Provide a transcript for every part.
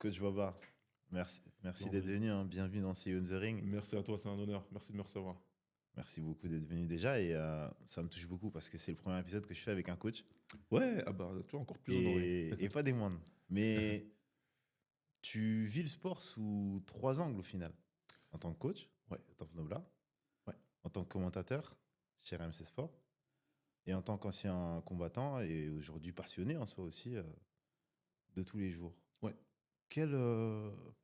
Coach Baba, merci Non, d'être mais venu, hein. Bienvenue dans See You in the Ring. merci à toi, c'est un honneur. Merci de me recevoir. Merci beaucoup d'être venu déjà et ça me touche beaucoup parce que c'est le premier épisode que je fais avec un coach Ouais, ah bah, tu vois, encore plus honoré. et pas des moindres. Mais tu vis le sport sous trois angles au final. En tant que coach, Ouais, au Top Nobla, ouais. en tant que commentateur chez RMC Sport et en tant qu'ancien combattant et aujourd'hui passionné en soi aussi de tous les jours. Ouais.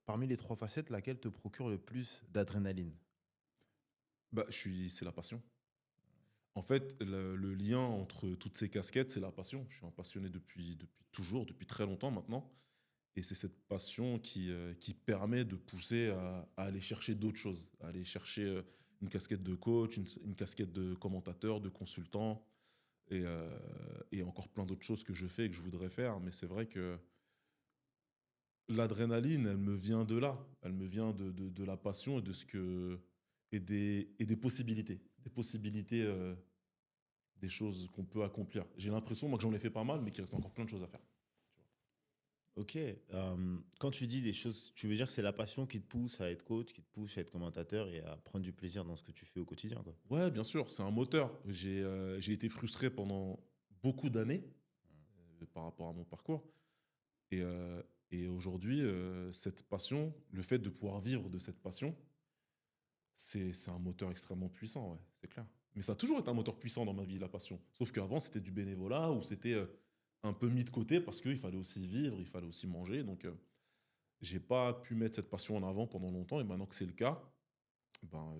Parmi les trois facettes, laquelle te procure le plus d'adrénaline? Bah, c'est la passion. En fait, le lien entre toutes ces casquettes, c'est la passion. Je suis un passionné depuis toujours, depuis très longtemps maintenant. Et c'est cette passion qui permet de pousser à aller chercher d'autres choses, à aller chercher une casquette de coach, une casquette de commentateur, de consultant, et encore plein d'autres choses que je fais et que je voudrais faire. Mais c'est vrai que l'adrénaline, elle me vient de là. Elle me vient de la passion et de ce que et des possibilités. Des possibilités, des choses qu'on peut accomplir. J'ai l'impression, moi, que j'en ai fait pas mal, mais qu'il reste encore plein de choses à faire. Ok. Quand tu dis des choses, tu veux dire que c'est la passion qui te pousse à être coach, qui te pousse à être commentateur et à prendre du plaisir dans ce que tu fais au quotidien, quoi. Ouais, bien sûr, c'est un moteur. J'ai été frustré pendant beaucoup d'années par rapport à mon parcours. Et, euh, et aujourd'hui, cette passion, le fait de pouvoir vivre de cette passion, c'est un moteur extrêmement puissant, ouais, c'est clair. Mais ça a toujours été un moteur puissant dans ma vie, la passion. Sauf qu'avant, c'était du bénévolat ou c'était un peu mis de côté parce qu'il fallait aussi vivre, il fallait aussi manger. Donc, j'ai pas pu mettre cette passion en avant pendant longtemps. Et maintenant que c'est le cas, ben,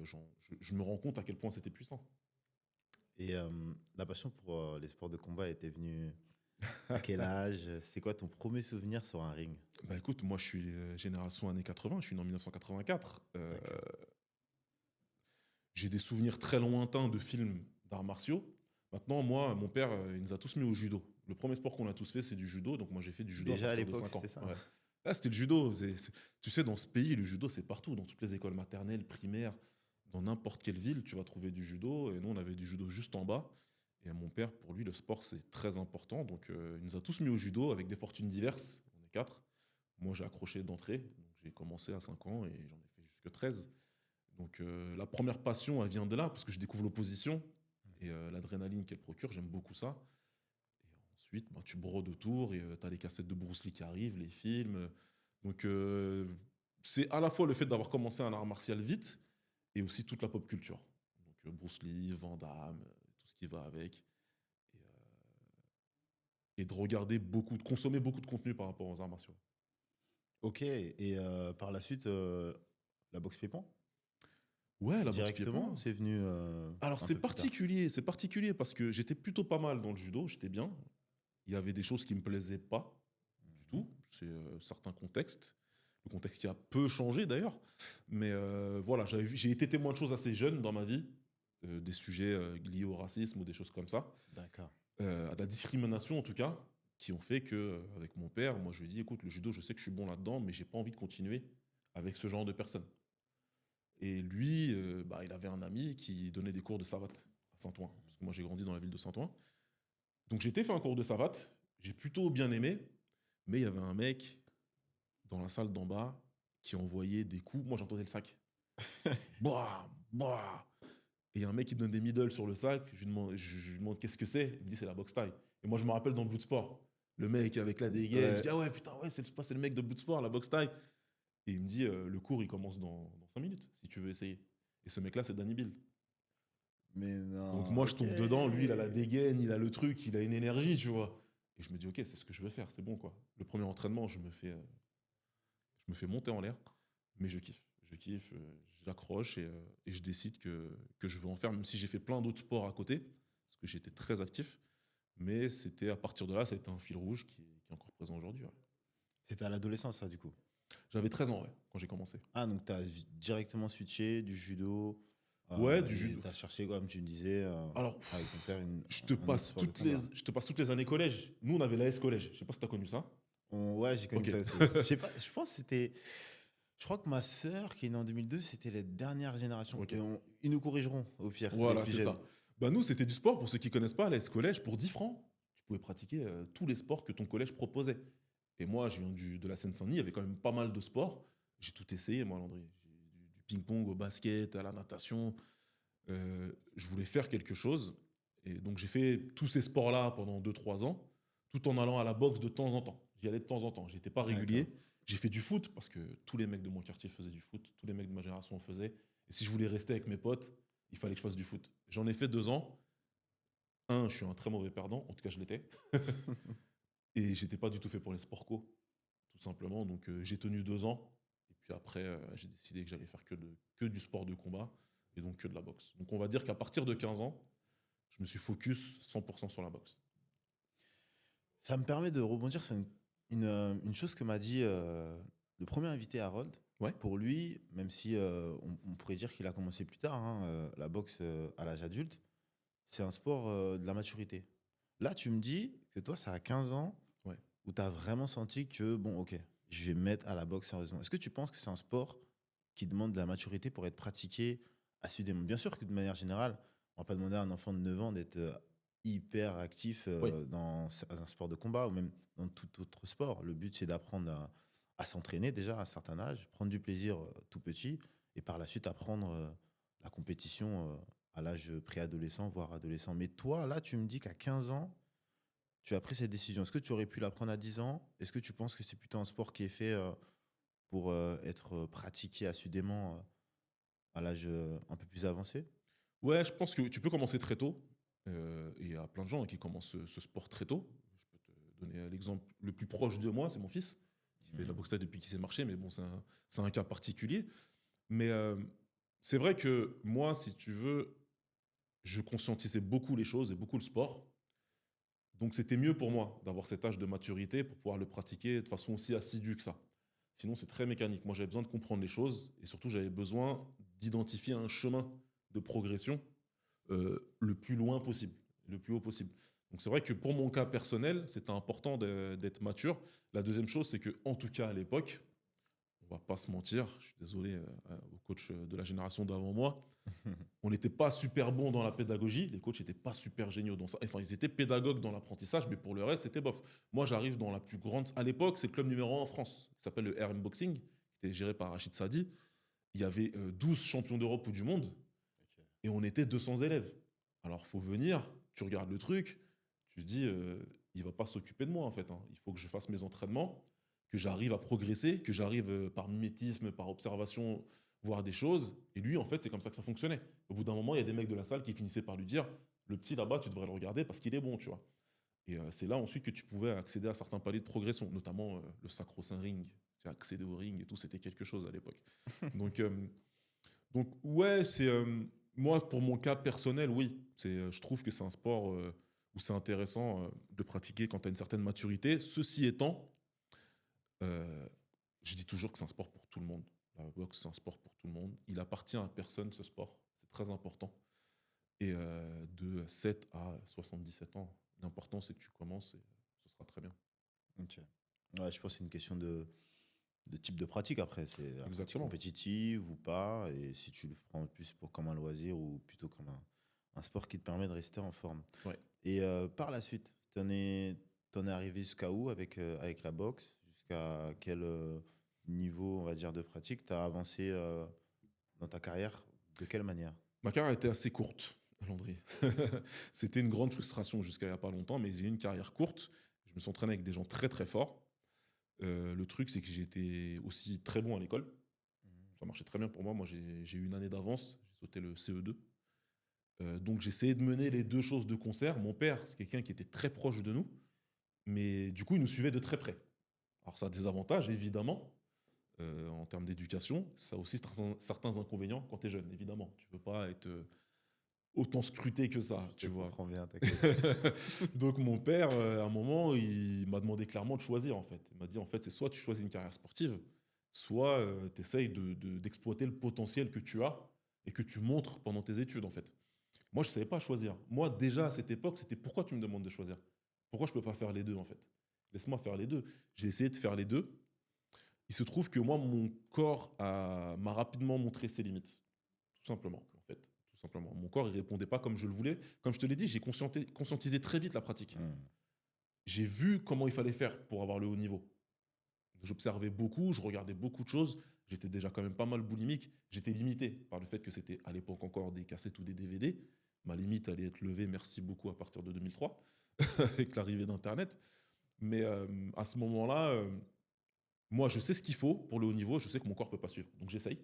je me rends compte à quel point c'était puissant. Et la passion pour les sports de combat était venue à quel âge? C'était quoi ton premier souvenir sur un ring? Bah écoute, moi je suis génération années 80, je suis né en 1984. D'accord. J'ai des souvenirs très lointains de films d'arts martiaux. Maintenant, moi, mon père, il nous a tous mis au judo. Le premier sport qu'on a tous fait, c'est du judo. Donc moi, j'ai fait du judo à Déjà à partir de l'époque, 5 c'était ans. ça. Ouais. Là, c'était le judo. Tu sais, dans ce pays, le judo, c'est partout. Dans toutes les écoles maternelles, primaires, dans n'importe quelle ville, tu vas trouver du judo. Et nous, on avait du judo juste en bas. Et mon père, pour lui, le sport, c'est très important. Donc, il nous a tous mis au judo avec des fortunes diverses. On est quatre. Moi, j'ai accroché d'entrée. Donc, j'ai commencé à 5 ans et j'en ai fait jusque 13. Donc, la première passion, elle vient de là, parce que je découvre l'opposition et l'adrénaline qu'elle procure. J'aime beaucoup ça. Et ensuite, bah, tu brodes autour et tu as les cassettes de Bruce Lee qui arrivent, les films. Donc, c'est à la fois le fait d'avoir commencé un art martial vite et aussi toute la pop culture. Donc, Bruce Lee, Van Damme, tout ce qui va avec. Et, et de regarder beaucoup, de consommer beaucoup de contenu par rapport aux arts martiaux. Ok. Et par la suite, la boxe pied-point? Ouais, la boxe Directement, ou pied-point. c'est venu Alors, un peu plus tard? c'est particulier parce que j'étais plutôt pas mal dans le judo, j'étais bien. Il y avait des choses qui me plaisaient pas du Mhm. tout. C'est certains contextes. Le contexte qui a peu changé d'ailleurs. Mais voilà, j'ai été témoin de choses assez jeunes dans ma vie, des sujets liés au racisme ou des choses comme ça, D'accord. à de la discrimination en tout cas, qui ont fait que, avec mon père, moi je lui ai dit, écoute, le judo, je sais que je suis bon là-dedans, mais j'ai pas envie de continuer avec ce genre de personnes. Et lui, bah, il avait un ami qui donnait des cours de savate à Saint-Ouen, parce que moi j'ai grandi dans la ville de Saint-Ouen. Donc j'ai été fait un cours de savate, j'ai plutôt bien aimé, mais il y avait un mec dans la salle d'en bas qui envoyait des coups. Moi, j'entendais le sac. Boah, boah. Et il y a un mec qui donne des middle sur le sac. Je lui demande qu'est-ce que c'est. Il me dit c'est la boxe taille. Et moi, je me rappelle dans Bloodsport, le mec avec la dégaine. Je Ouais. dis ah ouais, putain, ouais, c'est le mec de Bloodsport, la boxe taille. Et il me dit le cours, il commence dans 5 minutes, si tu veux essayer. Et ce mec-là, c'est Danny Bill. Mais Donc non, moi, je ok. tombe dedans. Lui, il a la dégaine, il a le truc, il a une énergie, tu vois. Et je me dis ok, c'est ce que je veux faire, c'est bon quoi. Le premier entraînement, je me fais monter en l'air, mais je kiffe. Je kiffe, j'accroche et je décide que je veux en faire, même si j'ai fait plein d'autres sports à côté, parce que j'étais très actif. Mais c'était à partir de là, ça a été un fil rouge qui est encore présent aujourd'hui. Ouais. C'était à l'adolescence, ça, du coup. J'avais 13 ans ouais, quand j'ai commencé. Ah, donc tu as directement switché du judo Ouais, du et judo. tu as cherché, comme tu me disais, Alors, avec ton père, un autre je sport de combat. te passe toutes les années collège. Nous, on avait l'AS collège. Je sais pas si tu as connu ça. Ouais, j'ai connu Ok. ça aussi. Je sais pas, je pense que c'était. Je crois que ma sœur, qui est née en 2002, c'était les dernières générations. Ok. Ils nous corrigeront, au pire, les Voilà, plus c'est ça. jeunes. Bah, nous, c'était du sport. Pour ceux qui connaissent pas, l'AS collège, pour 10 francs, tu pouvais pratiquer tous les sports que ton collège proposait. Et moi, je viens de la Seine-Saint-Denis, il y avait quand même pas mal de sports. J'ai tout essayé, moi, Landry. Du ping-pong au basket, à la natation. Je voulais faire quelque chose. Et donc, j'ai fait tous ces sports-là pendant 2 3 ans, tout en allant à la boxe de temps en temps. J'y allais de temps en temps. J'étais pas D'accord. régulier. J'ai fait du foot parce que tous les mecs de mon quartier faisaient du foot. Tous les mecs de ma génération en faisaient. Et si je voulais rester avec mes potes, il fallait que je fasse du foot. J'en ai fait 2 ans. Je suis un très mauvais perdant. En tout cas, je l'étais. Et j'étais pas du tout fait pour les sports co, tout simplement. Donc, j'ai tenu 2 ans. Et puis après, j'ai décidé que j'allais faire que du sport de combat et donc que de la boxe. Donc, on va dire qu'à partir de 15 ans, je me suis focus 100% sur la boxe. Ça me permet de rebondir sur une chose que m'a dit le premier invité, Harold. Ouais. Pour lui, même si on pourrait dire qu'il a commencé plus tard, hein, la boxe à l'âge adulte, c'est un sport de la maturité. Là, tu me dis que toi, ça a 15 ans Ouais. où tu as vraiment senti que, bon, ok, je vais me mettre à la boxe sérieusement. Est-ce que tu penses que c'est un sport qui demande de la maturité pour être pratiqué assidûment? Bien sûr que de manière générale, on va pas demander à un enfant de 9 ans d'être hyper actif Oui. dans un sport de combat ou même dans tout autre sport. Le but, c'est d'apprendre à s'entraîner déjà à un certain âge, prendre du plaisir tout petit et par la suite apprendre la compétition à l'âge préadolescent, voire adolescent. Mais toi, là, tu me dis qu'à 15 ans, tu as pris cette décision. Est-ce que tu aurais pu la prendre à 10 ans? Est-ce que tu penses que c'est plutôt un sport qui est fait pour être pratiqué assidûment à l'âge un peu plus avancé? Ouais, je pense que tu peux commencer très tôt. Et il y a plein de gens qui commencent ce sport très tôt. Je peux te donner l'exemple le plus proche de moi, c'est mon fils, qui fait de la boxe thaï depuis qu'il sait marcher, mais bon, c'est un cas particulier. Mais c'est vrai que moi, si tu veux, je conscientisais beaucoup les choses et beaucoup le sport. Donc c'était mieux pour moi d'avoir cet âge de maturité pour pouvoir le pratiquer de façon aussi assidue que ça. Sinon, c'est très mécanique. Moi, j'avais besoin de comprendre les choses et surtout, j'avais besoin d'identifier un chemin de progression le plus loin possible, le plus haut possible. Donc c'est vrai que pour mon cas personnel, c'était important d'être mature. La deuxième chose, c'est que en tout cas à l'époque, on va pas se mentir, je suis désolé aux coachs de la génération d'avant moi, on n'était pas super bon dans la pédagogie, les coachs n'étaient pas super géniaux dans ça. Enfin, ils étaient pédagogues dans l'apprentissage, mais pour le reste, c'était bof. Moi, j'arrive dans la plus grande... À l'époque, c'est le club numéro 1 en France, qui s'appelle le RM Boxing, qui était géré par Rachid Sadi. Il y avait 12 champions d'Europe ou du monde, Ok. et on était 200 élèves. Alors, faut venir, tu regardes le truc, tu te dis, il va pas s'occuper de moi, en fait, hein. Il faut que je fasse mes entraînements, que j'arrive à progresser, que j'arrive par mimétisme, par observation, voir des choses. Et lui, en fait, c'est comme ça que ça fonctionnait. Au bout d'un moment, il y a des mecs de la salle qui finissaient par lui dire, le petit là-bas, tu devrais le regarder parce qu'il est bon, tu vois. Et c'est là ensuite que tu pouvais accéder à certains paliers de progression, notamment le sacro-saint ring. Tu as accédé au ring et tout, c'était quelque chose à l'époque. Donc, ouais, c'est moi pour mon cas personnel, oui, je trouve que c'est un sport où c'est intéressant de pratiquer quand tu as une certaine maturité. Ceci étant, euh, je dis toujours que c'est un sport pour tout le monde. La boxe, c'est un sport pour tout le monde. Il appartient à personne ce sport, c'est très important. Et de 7 à 77 ans, l'important c'est que tu commences et ce sera très bien. Ok. Ouais, je pense que c'est une question de type de pratique après. C'est la pratique Exactement. compétitive ou pas. Et si tu le prends plus pour comme un loisir ou plutôt comme un sport qui te permet de rester en forme. Ouais. Et par la suite, t'en es arrivé jusqu'à où avec la boxe? Jusqu'à quel niveau, on va dire, de pratique? T'as avancé dans ta carrière? De quelle manière? Ma carrière était assez courte, Landry. C'était une grande frustration jusqu'à il n'y a pas longtemps, mais j'ai eu une carrière courte. Je me suis entraîné avec des gens très très forts. Le truc, c'est que j'étais aussi très bon à l'école. Ça marchait très bien pour moi. Moi, j'ai eu une année d'avance. J'ai sauté le CE2. Donc, j'essayais de mener les deux choses de concert. Mon père, c'est quelqu'un qui était très proche de nous, mais du coup, il nous suivait de très près. Alors, ça a des avantages, évidemment, en termes d'éducation. Ça a aussi certains inconvénients quand tu es jeune, évidemment. Tu ne peux pas être autant scruté que ça, Je tu te vois. comprends bien, t'inquiète. Donc mon père, à un moment, il m'a demandé clairement de choisir en fait. Il m'a dit en fait, c'est soit tu choisis une carrière sportive, soit tu essayes d'exploiter le potentiel que tu as et que tu montres pendant tes études en fait. Moi, je ne savais pas choisir. Moi, déjà à cette époque, c'était pourquoi tu me demandes de choisir? Pourquoi je ne peux pas faire les deux en fait? Laisse-moi faire les deux. J'ai essayé de faire les deux. Il se trouve que moi, mon corps m'a rapidement montré ses limites. Tout simplement, en fait. Tout simplement. Mon corps, il répondait pas comme je le voulais. Comme je te l'ai dit, j'ai conscientisé très vite la pratique. Hmm. J'ai vu comment il fallait faire pour avoir le haut niveau. J'observais beaucoup, je regardais beaucoup de choses. J'étais déjà quand même pas mal boulimique. J'étais limité par le fait que c'était à l'époque encore des cassettes ou des DVD. Ma limite allait être levée, merci beaucoup, à partir de 2003, avec l'arrivée d'Internet. Mais à ce moment-là, moi, je sais ce qu'il faut pour le haut niveau. Je sais que mon corps ne peut pas suivre. Donc, j'essaye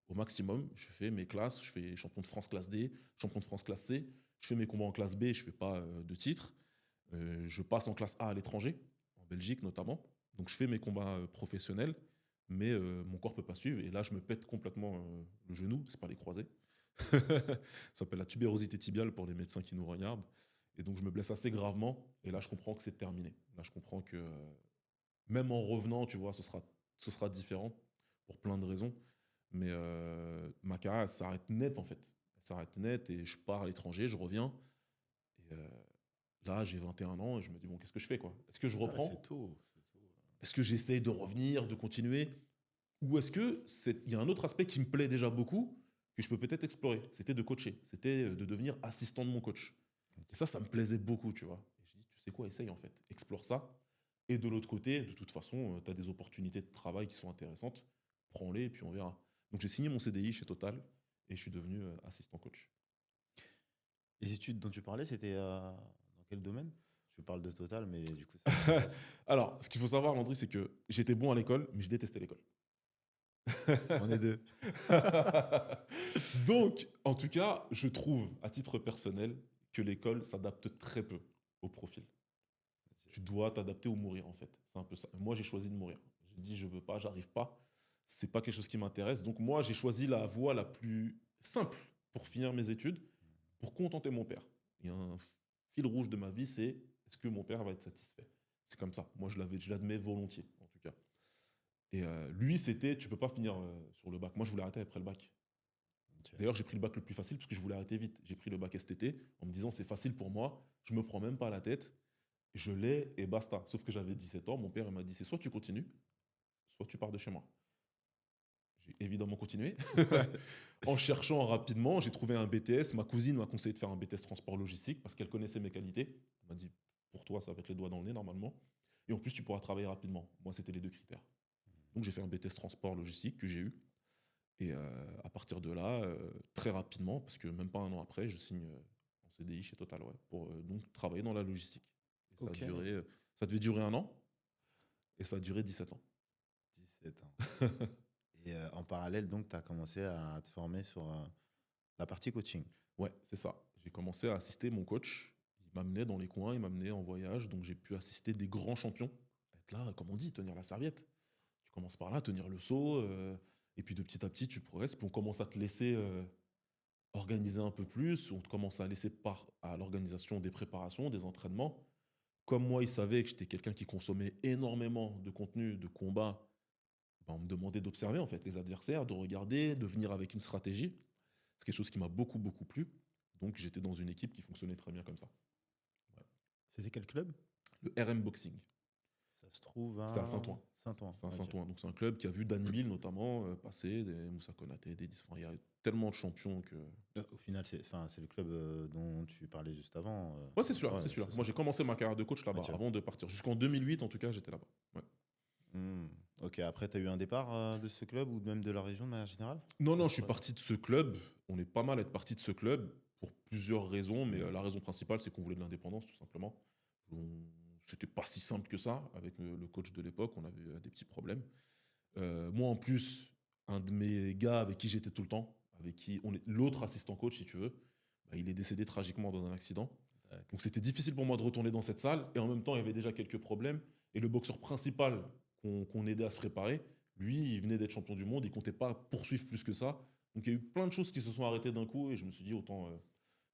au maximum. Je fais mes classes. Je fais champion de France classe D, champion de France classe C. Je fais mes combats en classe B. Je ne fais pas de titre. Je passe en classe A à l'étranger, en Belgique notamment. Donc, je fais mes combats professionnels. Mais mon corps ne peut pas suivre. Et là, je me pète complètement le genou. Ce n'est pas les croisés. Ça s'appelle la tubérosité tibiale pour les médecins qui nous regardent. Et donc, je me blesse assez gravement. Et là, je comprends que c'est terminé. Là, je comprends que même en revenant, tu vois, ce sera différent pour plein de raisons. Mais ma carrière, elle s'arrête net, en fait. Elle s'arrête net et je pars à l'étranger, je reviens. Et là, j'ai 21 ans et je me dis, bon, qu'est-ce que je fais, quoi? Est-ce que je Ah, c'est reprends? tôt. Est-ce que j'essaye de revenir, de continuer? Ou est-ce que il y a un autre aspect qui me plaît déjà beaucoup, que je peux peut-être explorer? C'était de coacher. C'était de devenir assistant de mon coach. Et ça me plaisait beaucoup, tu vois. Et je dis, tu sais quoi, essaye, en fait. Explore ça. Et de l'autre côté, de toute façon, tu as des opportunités de travail qui sont intéressantes. Prends-les et puis on verra. Donc j'ai signé mon CDI chez Total et je suis devenu assistant coach. Les études dont tu parlais, c'était dans quel domaine? Je parle de Total, mais du coup, ça m'intéresse. Alors, ce qu'il faut savoir, Landry, c'est que j'étais bon à l'école, mais je détestais l'école. On est deux. Donc, en tout cas, je trouve, à titre personnel, que l'école s'adapte très peu au profil. Tu dois t'adapter ou mourir, en fait. C'est un peu ça. Moi, j'ai choisi de mourir. J'ai dit, je veux pas, j'arrive pas. C'est pas quelque chose qui m'intéresse. Donc, moi, j'ai choisi la voie la plus simple pour finir mes études, pour contenter mon père. Il y a un fil rouge de ma vie, c'est est-ce que mon père va être satisfait? C'est comme ça. Moi, je l'admets volontiers, en tout cas. Et lui, c'était, tu peux pas finir sur le bac. Moi, je voulais arrêter après le bac. Ok. D'ailleurs, j'ai pris le bac le plus facile parce que je voulais arrêter vite. J'ai pris le bac STT en me disant c'est facile pour moi, je me prends même pas la tête, je l'ai et basta. Sauf que j'avais 17 ans, mon père il m'a dit c'est soit tu continues, soit tu pars de chez moi. J'ai évidemment continué. Ouais. En cherchant rapidement, j'ai trouvé un BTS. Ma cousine m'a conseillé de faire un BTS transport logistique parce qu'elle connaissait mes qualités. Elle m'a dit pour toi, ça va être les doigts dans le nez normalement. Et en plus, tu pourras travailler rapidement. Moi, c'était les deux critères. Donc, j'ai fait un BTS transport logistique que j'ai eu. Et à partir de là, très rapidement, parce que même pas un an après, je signe en CDI chez Total, ouais, pour donc travailler dans la logistique. Et ça a Ok. duré, ça devait durer un an, et ça a duré 17 ans. 17 ans. Et en parallèle, donc, tu as commencé à te former sur la partie coaching. Ouais, c'est ça. J'ai commencé à assister mon coach. Il m'amenait dans les coins, il m'amenait en voyage, donc j'ai pu assister des grands champions. Être là, comme on dit, tenir la serviette. Tu commences par là, tenir le seau, et puis de petit à petit, tu progresses, puis on commence à te laisser organiser un peu plus, on commence à laisser part à l'organisation des préparations, des entraînements. Comme moi, ils savaient que j'étais quelqu'un qui consommait énormément de contenu, de combat, ben, on me demandait d'observer en fait les adversaires, de regarder, de venir avec une stratégie. C'est quelque chose qui m'a beaucoup, beaucoup plu. Donc j'étais dans une équipe qui fonctionnait très bien comme ça. Ouais. C'était quel club? Le RM Boxing, Ça se trouve c'était à à Saint-Ouen. Saint-Ouen. C'est à Ok. Saint-Ouen. Donc c'est un club qui a vu Danny Bill notamment passer, des Moussa Konaté, enfin, il y a tellement de champions que... Au final, c'est le club dont tu parlais juste avant. Ouais, c'est celui-là, Ouais, c'est celui-là. c'est Moi, ça. j'ai commencé ma carrière de coach là-bas, Ok. avant de partir. Jusqu'en 2008, en tout cas, j'étais là-bas. Ouais. Hmm. Ok, après, tu as eu un départ de ce club ou même de la région de manière générale? Non, non, je suis Pourquoi? parti de ce club. On est pas mal à être parti de ce club pour plusieurs raisons, mais la raison principale, c'est qu'on voulait de l'indépendance, tout simplement. C'était pas si simple que ça avec le coach de l'époque. On avait des petits problèmes. Moi, en plus, un de mes gars avec qui j'étais tout le temps, avec qui on est l'autre assistant coach, si tu veux, bah, il est décédé tragiquement dans un accident. D'accord. Donc c'était difficile pour moi de retourner dans cette salle. Et en même temps, il y avait déjà quelques problèmes. Et le boxeur principal qu'on aidait à se préparer, lui, il venait d'être champion du monde. Il comptait pas poursuivre plus que ça. Donc il y a eu plein de choses qui se sont arrêtées d'un coup. Et je me suis dit, autant. Donc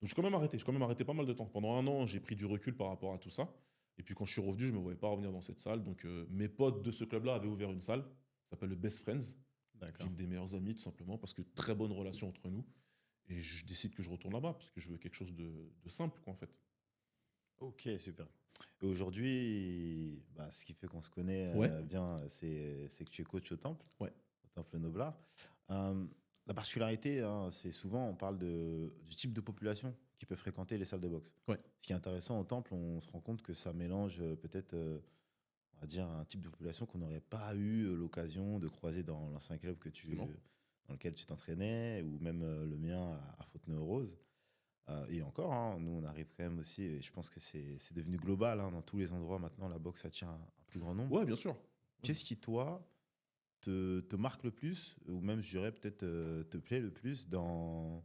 j'ai quand même arrêté. J'ai quand même arrêté pas mal de temps. Pendant un an, j'ai pris du recul par rapport à tout ça. Et puis quand je suis revenu, je ne me voyais pas revenir dans cette salle. Donc mes potes de ce club-là avaient ouvert une salle. Ça s'appelle le Best Friends. D'accord. Gym des meilleurs amis, tout simplement, parce que très bonne relation entre nous. Et je décide que je retourne là-bas, parce que je veux quelque chose de simple, quoi, en fait. Ok, super. Et aujourd'hui, bah, ce qui fait qu'on se connaît Ouais, bien, c'est que tu es coach ouais, au Temple Noblard. Euh, la particularité, hein, c'est souvent, on parle du type de population qui peut fréquenter les salles de boxe. ouais. Ce qui est intéressant au Temple, on se rend compte que ça mélange peut-être on va dire, un type de population qu'on n'aurait pas eu l'occasion de croiser dans l'ancien club Absolument. dans lequel tu t'entraînais, ou même le mien à Fontenay-aux-Roses. Et encore, hein, nous, on arrive quand même aussi, et je pense que c'est devenu global, hein, dans tous les endroits maintenant, la boxe attire un plus grand nombre. Ouais, bien sûr. Ouais. Qu'est-ce qui, toi, te marque le plus, ou même, je dirais, peut-être te plaît le plus dans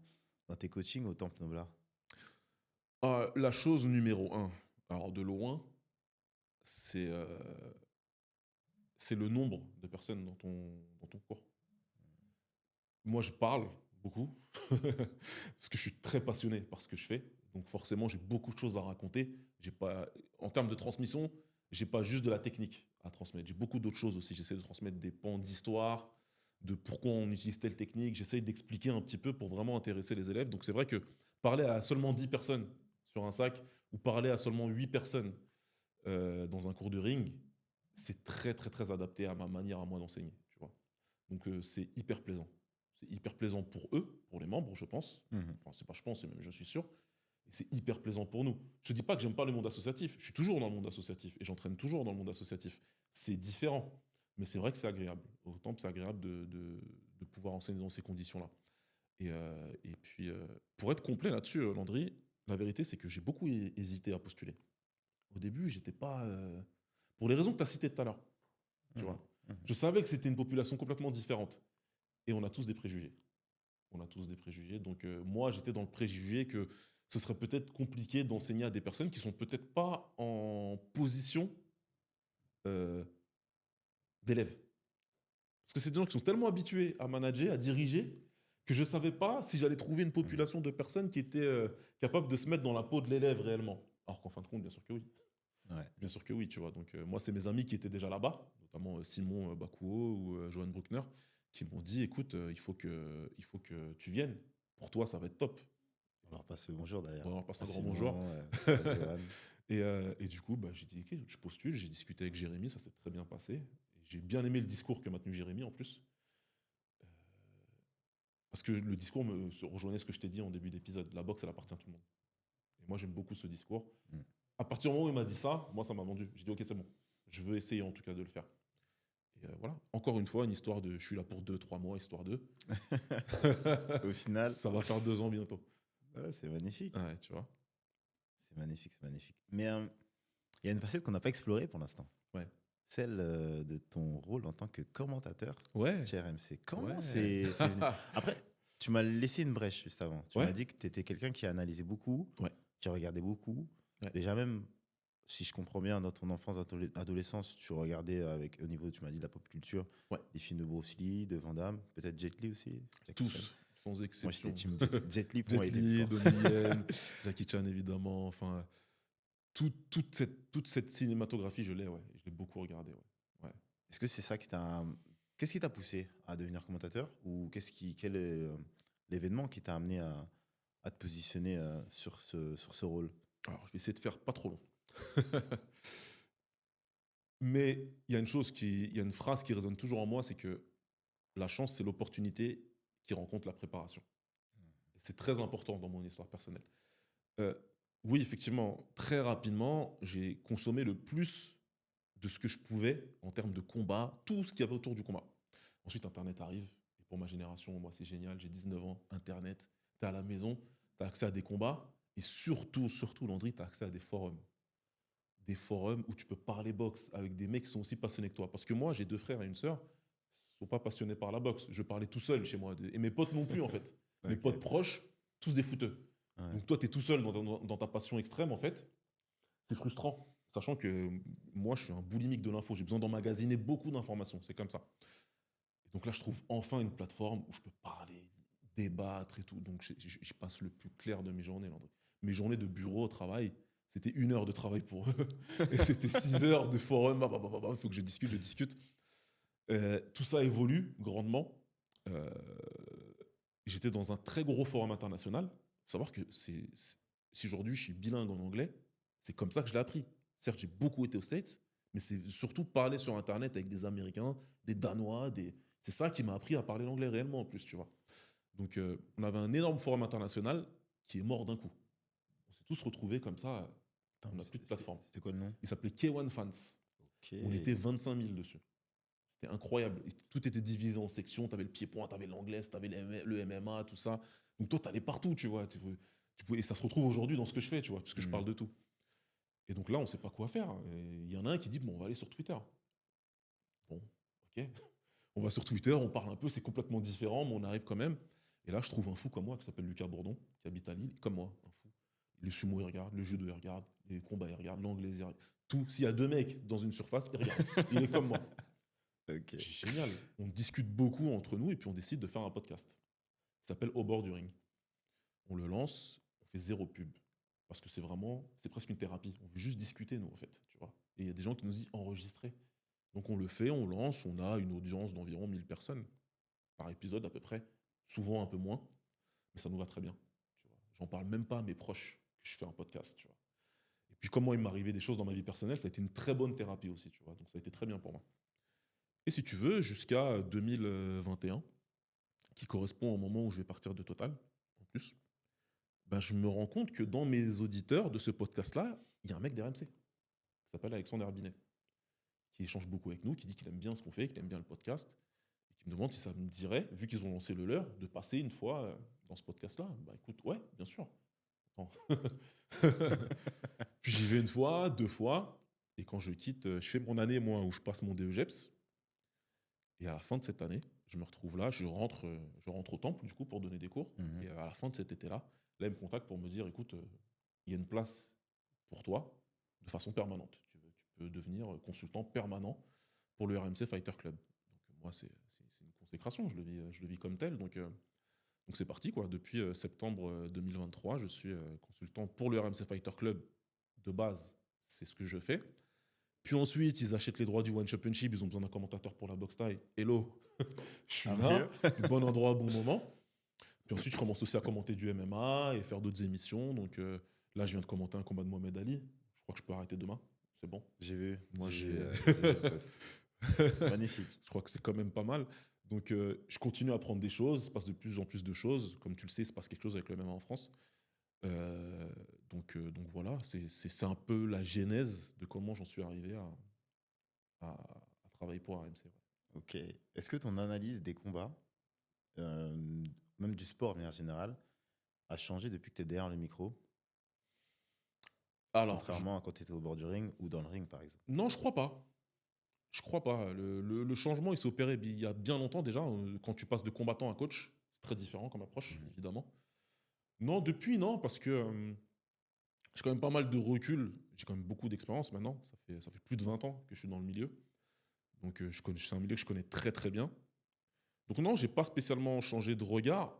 tes coachings au Temple Nobla? La chose numéro un, alors de loin, c'est c'est le nombre de personnes dans ton cours. Moi, je parle beaucoup parce que je suis très passionné par ce que je fais. Donc forcément, j'ai beaucoup de choses à raconter. J'ai pas, en termes de transmission, j'ai pas juste de la technique à transmettre. J'ai beaucoup d'autres choses aussi. J'essaie de transmettre des pans d'histoire, de pourquoi on utilise telle technique. J'essaie d'expliquer un petit peu pour vraiment intéresser les élèves. Donc c'est vrai que parler à seulement 10 personnes sur un sac ou parler à seulement 8 personnes dans un cours de ring, c'est très très très adapté à ma manière à moi d'enseigner. Tu vois. Donc c'est hyper plaisant. C'est hyper plaisant pour eux, pour les membres, je pense. Mhm. Enfin, c'est pas je pense, c'est même je suis sûr. Et c'est hyper plaisant pour nous. Je dis pas que j'aime pas le monde associatif. Je suis toujours dans le monde associatif et j'entraîne toujours dans le monde associatif. C'est différent, mais c'est vrai que c'est agréable. Autant que c'est agréable de pouvoir enseigner dans ces conditions-là. Et puis, pour être complet là-dessus, Landry, la vérité, c'est que j'ai beaucoup hésité à postuler. Au début, j'étais pas. Pour les raisons que tu as citées tout à l'heure, tu Mhm. vois. Mhm. Je savais que c'était une population complètement différente. Et on a tous des préjugés. On a tous des préjugés. Donc, moi, j'étais dans le préjugé que ce serait peut-être compliqué d'enseigner à des personnes qui sont peut-être pas en position euh, d'élève. Parce que c'est des gens qui sont tellement habitués à manager, à diriger, que je ne savais pas si j'allais trouver une Mhm. population de personnes qui étaient capables de se mettre dans la peau de l'élève réellement. Alors qu'en fin de compte, bien sûr que oui. Ouais. Bien sûr que oui, tu vois. Donc, moi, c'est mes amis qui étaient déjà là-bas, notamment Simon Bakouo ou Johan Bruckner, qui m'ont dit, écoute, il faut que tu viennes. Pour toi, ça va être top. On leur passe le bonjour d'ailleurs. On va passer À un grand bonjour. Simon, à Johan. Et du coup, bah, j'ai dit, ok, je postule. J'ai discuté avec Jérémy, ça s'est très bien passé. Et j'ai bien aimé le discours que m'a tenu Jérémy en plus. Euh, Parce que le discours se rejoignait ce que je t'ai dit en début d'épisode. La boxe, elle appartient à tout le monde. Et moi, j'aime beaucoup ce discours. Mm. À partir du moment où il m'a dit ça, moi, ça m'a vendu. J'ai dit, ok, c'est bon. Je veux essayer en tout cas de le faire. Et voilà. Encore une fois, une histoire de je suis là pour 2, 3 mois, histoire de. Au final, Ça va faire 2 ans bientôt. ouais, c'est magnifique. Ouais, tu vois. C'est magnifique, c'est magnifique. Mais il y a une facette qu'on n'a pas explorée pour l'instant. Ouais. Celle de ton rôle en tant que commentateur Ouais. chez RMC. Comment Ouais. c'est venu? Après, tu m'as laissé une brèche juste avant. Tu Ouais. m'as dit que tu étais quelqu'un qui analysait beaucoup, Ouais. qui regardait beaucoup. Ouais. Déjà même, si je comprends bien, dans ton enfance, adolescence, tu regardais au niveau, tu m'as dit, de la pop culture, Ouais. des films de Bruce Lee, de Van Damme, peut-être Jet Li aussi. Jackie Chan. Tous, sans Moi, exception. j'étais team Jet Li pour moi, Jet il était le Li, fort. Donnie Yen, Jackie Chan évidemment. Enfin, toute cette cinématographie, je l'ai, ouais. Je l'ai beaucoup regardé, ouais. Ouais. Est-ce que c'est ça qui t'a... Qu'est-ce qui t'a poussé à devenir commentateur? Ou quel est l'événement qui t'a amené à te positionner sur ce rôle? Alors, je vais essayer de faire pas trop long. Mais il y a une phrase qui résonne toujours en moi, c'est que la chance, c'est l'opportunité qui rencontre la préparation. Et c'est très important dans mon histoire personnelle. Euh, oui, effectivement, très rapidement, j'ai consommé le plus de ce que je pouvais en termes de combat, tout ce qu'il y avait autour du combat. Ensuite, Internet arrive. Et pour ma génération, moi, c'est génial. J'ai 19 ans, Internet, tu es à la maison, tu as accès à des combats. Et surtout, Landry, tu as accès à des forums. Des forums où tu peux parler boxe avec des mecs qui sont aussi passionnés que toi. Parce que moi, j'ai 2 frères et une sœur, ils ne sont pas passionnés par la boxe. Je parlais tout seul chez moi. Et mes potes non plus, en fait. Mes Ok. potes proches, tous des footeux. Ouais. Donc toi, tu es tout seul dans ta passion extrême, en fait. C'est frustrant. Sachant que moi, je suis un boulimique de l'info. J'ai besoin d'emmagasiner beaucoup d'informations. C'est comme ça. Et donc là, je trouve enfin une plateforme où je peux parler, débattre et tout. Donc je passe le plus clair de mes journées, Landry. Mes journées de bureau au travail, c'était 1 heure de travail pour eux. Et c'était 6 heures de forum. Il faut que je discute. Tout ça évolue grandement. Euh, J'étais dans un très gros forum international. Il faut savoir que si aujourd'hui je suis bilingue en anglais, c'est comme ça que je l'ai appris. Certes, j'ai beaucoup été aux States, mais c'est surtout parler sur Internet avec des Américains, des Danois, c'est ça qui m'a appris à parler l'anglais réellement en plus, tu vois. Donc, on avait un énorme forum international qui est mort d'un coup. On s'est tous retrouvés comme ça, Attends, on n'a plus de plateforme. c'était quoi le nom? Il s'appelait K1 Fans. Ok. On était 25 000 dessus. C'était incroyable. Et tout était divisé en sections. Tu avais le pied-point, tu avais l'anglaise, tu avais le MMA, tout ça. Donc toi, tu allais partout, tu vois. Et ça se retrouve aujourd'hui dans ce que je fais, tu vois, puisque je parle de tout. Et donc là, on ne sait pas quoi faire. Il y en a un qui dit, bon, on va aller sur Twitter. Bon, ok. On va sur Twitter, on parle un peu, c'est complètement différent, mais on arrive quand même. Et là, je trouve un fou comme moi, qui s'appelle Lucas Bourdon, qui habite à Lille, comme moi, un fou. Les sumo, il regarde, le judo, il regarde, les combats, il regarde, l'anglaise, il regarde. Tout. S'il y a 2 mecs dans une surface, il regarde. Il est comme moi. Ok. C'est génial. On discute beaucoup entre nous et puis on décide de faire un podcast. Il s'appelle Au bord du ring. On le lance, on fait 0 pub. Parce que c'est presque une thérapie. On veut juste discuter, nous, en fait. Tu vois. Et il y a des gens qui nous disent enregistrer. Donc on le fait, on lance, on a une audience d'environ 1000 personnes par épisode à peu près. Souvent un peu moins, mais ça nous va très bien. Tu vois. J'en parle même pas à mes proches que je fais un podcast. Tu vois. Et puis comment il m'est arrivé des choses dans ma vie personnelle, ça a été une très bonne thérapie aussi. Tu vois. Donc ça a été très bien pour moi. Et si tu veux, jusqu'à 2021, qui correspond au moment où je vais partir de Total, en plus, ben, je me rends compte que dans mes auditeurs de ce podcast-là, il y a un mec d'RMC qui s'appelle Alexandre Herbinet, qui échange beaucoup avec nous, qui dit qu'il aime bien ce qu'on fait, qu'il aime bien le podcast, et qui me demande si ça me dirait, vu qu'ils ont lancé le leur, de passer une fois dans ce podcast-là. Bah écoute, ouais, bien sûr. Attends. Puis j'y vais une fois, 2 fois, et quand je quitte, je fais mon année, moi, où je passe mon DEGEPS, et à la fin de cette année, je me retrouve là, je rentre au temple, du coup, pour donner des cours, Mhm. et à la fin de cet été-là, là, il me contacte pour me dire, écoute, il y a une place pour toi de façon permanente. Tu peux devenir consultant permanent pour le RMC Fighter Club. Donc moi, c'est une consécration, je le vis comme tel. Donc c'est parti, quoi. Depuis septembre 2023, je suis consultant pour le RMC Fighter Club de base. C'est ce que je fais. Puis ensuite, ils achètent les droits du One Championship. Ils ont besoin d'un commentateur pour la boxe taille. Hello, je suis là. Bon endroit, bon moment. Puis ensuite, je commence aussi à commenter du MMA et faire d'autres émissions. Donc là, je viens de commenter un combat de Mohamed Ali. Je crois que je peux arrêter demain. C'est bon. J'ai vu. Moi, J'ai vu le post. Magnifique. Je crois que c'est quand même pas mal. Donc, je continue à apprendre des choses. Il se passe de plus en plus de choses. Comme tu le sais, il se passe quelque chose avec le MMA en France. Donc voilà, c'est un peu la genèse de comment j'en suis arrivé à travailler pour RMC. Ouais. Ok. Est-ce que ton analyse des combats, euh, même du sport de manière générale, a changé depuis que tu es derrière le micro, Alors, contrairement à quand tu étais au bord du ring ou dans le ring, par exemple? non, je crois pas. Je crois pas. Le changement, il s'est opéré il y a bien longtemps déjà. Quand tu passes de combattant à coach, c'est très différent comme approche, Mhm. évidemment. Non, depuis, non, parce que j'ai quand même pas mal de recul. J'ai quand même beaucoup d'expérience maintenant. Ça fait plus de 20 ans que je suis dans le milieu. Donc, c'est un milieu que je connais très, très bien. Donc, non, j'ai pas spécialement changé de regard.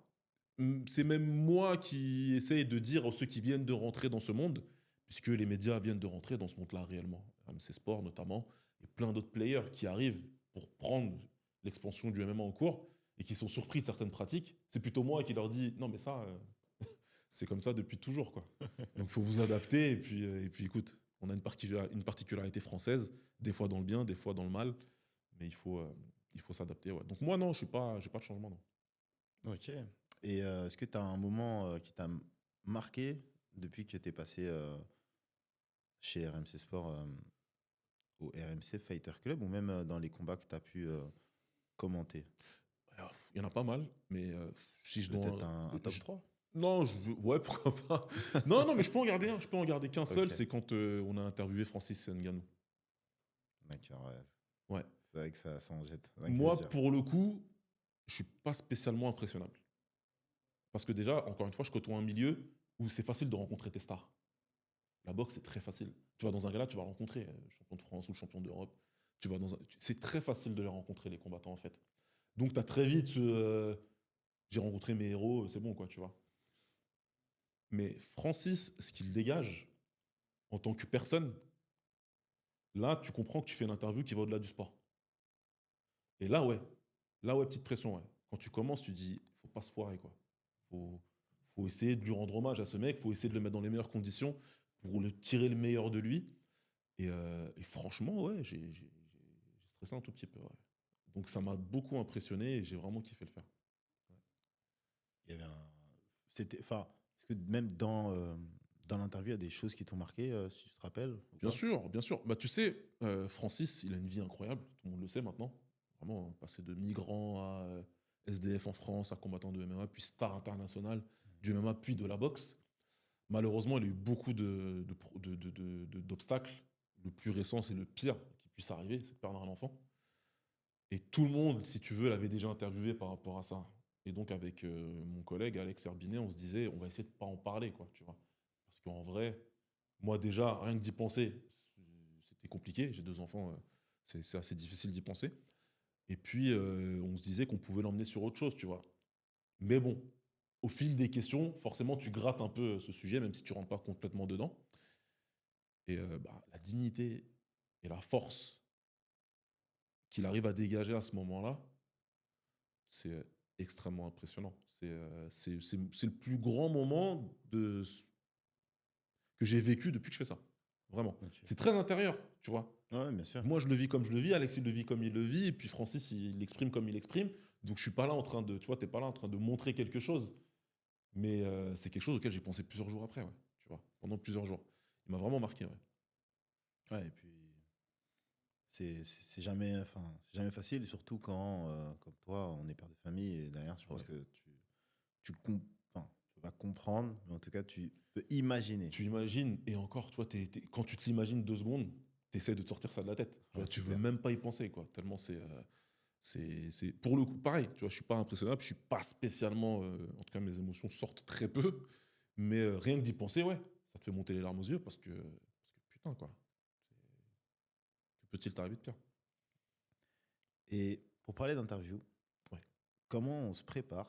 C'est même moi qui essaye de dire à ceux qui viennent de rentrer dans ce monde, puisque les médias viennent de rentrer dans ce monde-là réellement. RMC Sport notamment, et plein d'autres players qui arrivent pour prendre l'expansion du MMA en cours et qui sont surpris de certaines pratiques. C'est plutôt moi qui leur dis non, mais ça, c'est comme ça depuis toujours, quoi. Donc, il faut vous adapter. Et puis, écoute, on a une particularité française, des fois dans le bien, des fois dans le mal, mais il faut s'adapter. Ouais. Donc, moi, non, j'ai pas de changement, non. Ok. Et est-ce que tu as un moment qui t'a marqué depuis que tu es passé chez RMC Sport au RMC Fighter Club ou même dans les combats que tu as pu commenter? Alors, il y en a pas mal, mais si je dois. Peut-être un top je- 3. Non, ouais, pourquoi pas. Non, non, mais je peux en garder un. Je peux en garder qu'un seul. Ok. C'est quand on a interviewé Francis Ngannou. D'accord, ouais. Ouais. C'est vrai que ça en jette. C'est vrai qu'il est Moi, dur. pour le coup, je suis pas spécialement impressionnable. Parce que déjà, encore une fois, je côtoie un milieu où c'est facile de rencontrer tes stars. La boxe, c'est très facile. Tu vas dans un gala, tu vas rencontrer le champion de France ou le champion d'Europe. C'est très facile de les rencontrer, les combattants, en fait. Donc, tu as très vite j'ai rencontré mes héros, c'est bon, quoi, tu vois. Mais Francis, ce qu'il dégage en tant que personne, là, tu comprends que tu fais une interview qui va au-delà du sport. Et là, ouais, petite pression, ouais. Quand tu commences, tu dis, faut pas se foirer, quoi. Faut, faut essayer de lui rendre hommage à ce mec, faut essayer de le mettre dans les meilleures conditions pour le tirer le meilleur de lui. Et franchement, ouais, j'ai stressé un tout petit peu, ouais. Donc ça m'a beaucoup impressionné et j'ai vraiment kiffé le faire. Il y avait un... C'était... Enfin, parce que même dans, Dans l'interview, il y a des choses qui t'ont marqué, si tu te rappelles ou Bien pas? sûr, bien sûr. Bah, tu sais, Francis, il a une vie incroyable, tout le monde le sait maintenant. Vraiment, passer de migrant à SDF en France, à combattant de MMA, puis star international du MMA, puis de la boxe. Malheureusement, il a eu beaucoup d'obstacles. Le plus récent, c'est le pire qui puisse arriver, c'est de perdre un enfant. Et tout le monde, si tu veux, l'avait déjà interviewé par rapport à ça. Et donc, avec mon collègue Alex Herbinet, on se disait, on va essayer de ne pas en parler, quoi, tu vois. Parce qu'en vrai, moi déjà, rien que d'y penser, c'était compliqué. J'ai 2 enfants, c'est assez difficile d'y penser. Et puis, on se disait qu'on pouvait l'emmener sur autre chose, tu vois. Mais bon, au fil des questions, forcément, tu grattes un peu ce sujet, même si tu rentres pas complètement dedans. Et bah, la dignité et la force qu'il arrive à dégager à ce moment-là, c'est extrêmement impressionnant. C'est le plus grand moment que j'ai vécu depuis que je fais ça. Vraiment. Ok. C'est très intérieur, tu vois. Ouais, bien sûr. Moi, je le vis comme je le vis, Alex, il le vit comme il le vit, et puis Francis, il l'exprime comme il l'exprime. Donc, je suis pas là en train de, tu vois, t'es pas là en train de montrer quelque chose. Mais c'est quelque chose auquel j'ai pensé plusieurs jours après, ouais, tu vois, pendant plusieurs jours. Il m'a vraiment marqué, ouais. Ouais, et puis c'est jamais, enfin, c'est jamais facile, surtout quand, comme toi, on est père de famille et derrière, je pense Ouais. que enfin, tu peux pas comprendre, mais en tout cas, tu peux imaginer. Tu imagines, et encore, tu vois, quand tu te l'imagines 2 secondes, tu essaies de te sortir ça de la tête. Tu Ouais, vois, tu c'est veux clair. même pas y penser, quoi. Tellement pour le coup, pareil, tu vois, je suis pas impressionnable, je suis pas spécialement, en tout cas, mes émotions sortent très peu, mais rien que d'y penser, ouais, ça te fait monter les larmes aux yeux parce que putain, quoi. Que peut-il t'arriver de pire? Et pour parler d'interview, Ouais. comment on se prépare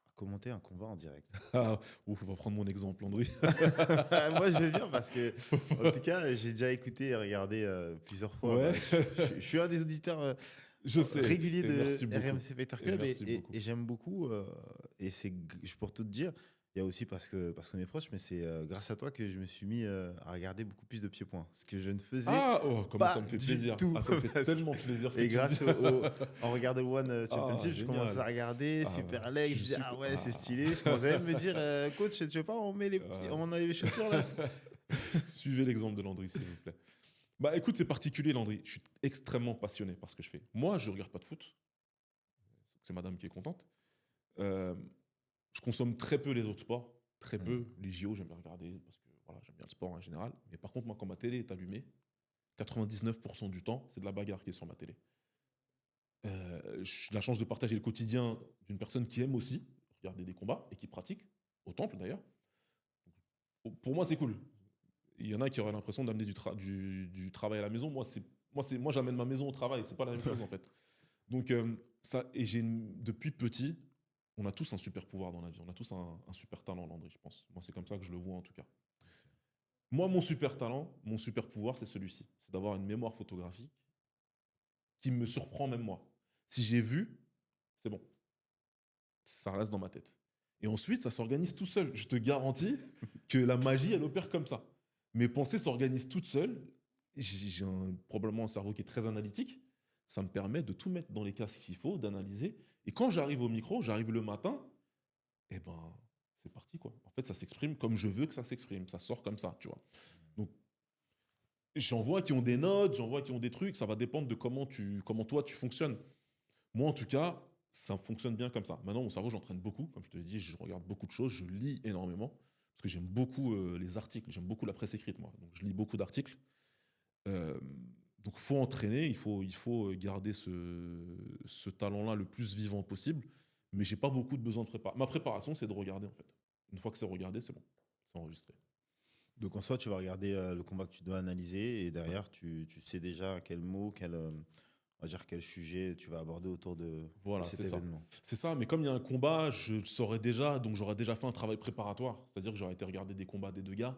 à commenter un combat en direct? Ah, ouf, on va prendre mon exemple, Landry. Moi, je veux bien parce que, en tout cas, j'ai déjà écouté et regardé plusieurs fois. Ouais, Bah, je suis un des auditeurs je sais, réguliers et de merci beaucoup. RMC Fighter Et Club merci beaucoup. et j'aime beaucoup. Et je pour tout te dire, il y a aussi parce qu'on est proches, mais c'est grâce à toi que je me suis mis à regarder beaucoup plus de pieds-points. Ce que je ne faisais Ah, oh, comment ça pas me fait du plaisir. tout. Ah, ça me fait Parce que- tellement plaisir ce que Et tu me dis. grâce en regardant le One Ah, Championship, je commençais à génial. regarder, Ah, super leg, je je suis disais, ah super. ouais, c'est Ah. stylé. Je commençais même à me dire, coach, tu veux pas, on met Ah. on a les chaussures là. Suivez l'exemple de Landry, s'il vous plaît. Bah écoute, c'est particulier, Landry. Je suis extrêmement passionné par ce que je fais. Moi, je regarde pas de foot. C'est madame qui est contente. Euh, je consomme très peu les autres sports. Très peu. Les JO, j'aime bien regarder parce que voilà, j'aime bien le sport en général. Mais par contre, moi, quand ma télé est allumée, 99% du temps, c'est de la bagarre qui est sur ma télé. J'ai la chance de partager le quotidien d'une personne qui aime aussi regarder des combats et qui pratique, au temple d'ailleurs. Pour moi, c'est cool. Il y en a qui auraient l'impression d'amener du travail à la maison. Moi, j'amène ma maison au travail. C'est pas la même chose en fait. Donc depuis petit, on a tous un super pouvoir dans la vie. On a tous un super talent, Landry, je pense. Moi, c'est comme ça que je le vois en tout cas. Moi, mon super talent, mon super pouvoir, c'est celui-ci. C'est d'avoir une mémoire photographique qui me surprend même moi. Si j'ai vu, c'est bon. Ça reste dans ma tête. Et ensuite, ça s'organise tout seul. Je te garantis que la magie, elle opère comme ça. Mes pensées s'organisent toutes seules. J'ai probablement un cerveau qui est très analytique. Ça me permet de tout mettre dans les cases qu'il faut, d'analyser. Et quand j'arrive au micro, j'arrive le matin, eh ben, c'est parti, quoi. En fait, ça s'exprime comme je veux que ça s'exprime. Ça sort comme ça, tu vois. Donc, j'en vois qui ont des notes, j'en vois qui ont des trucs. Ça va dépendre de comment toi, tu fonctionnes. Moi, en tout cas, ça fonctionne bien comme ça. Maintenant, mon cerveau, j'entraîne beaucoup. Comme je te l'ai dit, je regarde beaucoup de choses, je lis énormément. Parce que j'aime beaucoup les articles, j'aime beaucoup la presse écrite, moi. Donc, je lis beaucoup d'articles. Euh, donc, il faut entraîner, il faut garder ce talent-là le plus vivant possible. Mais j'ai pas beaucoup de besoin de préparation. Ma préparation, c'est de regarder, en fait. Une fois que c'est regardé, c'est bon. C'est enregistré. Donc en soi, tu vas regarder le combat que tu dois analyser et Ouais. derrière, tu sais déjà quel mot, on va dire quel sujet tu vas aborder autour de Voilà, cet c'est ça. événement. C'est ça, mais comme il y a un combat, je le saurais déjà, donc j'aurais déjà fait un travail préparatoire. C'est-à-dire que j'aurais été regarder des combats des deux gars,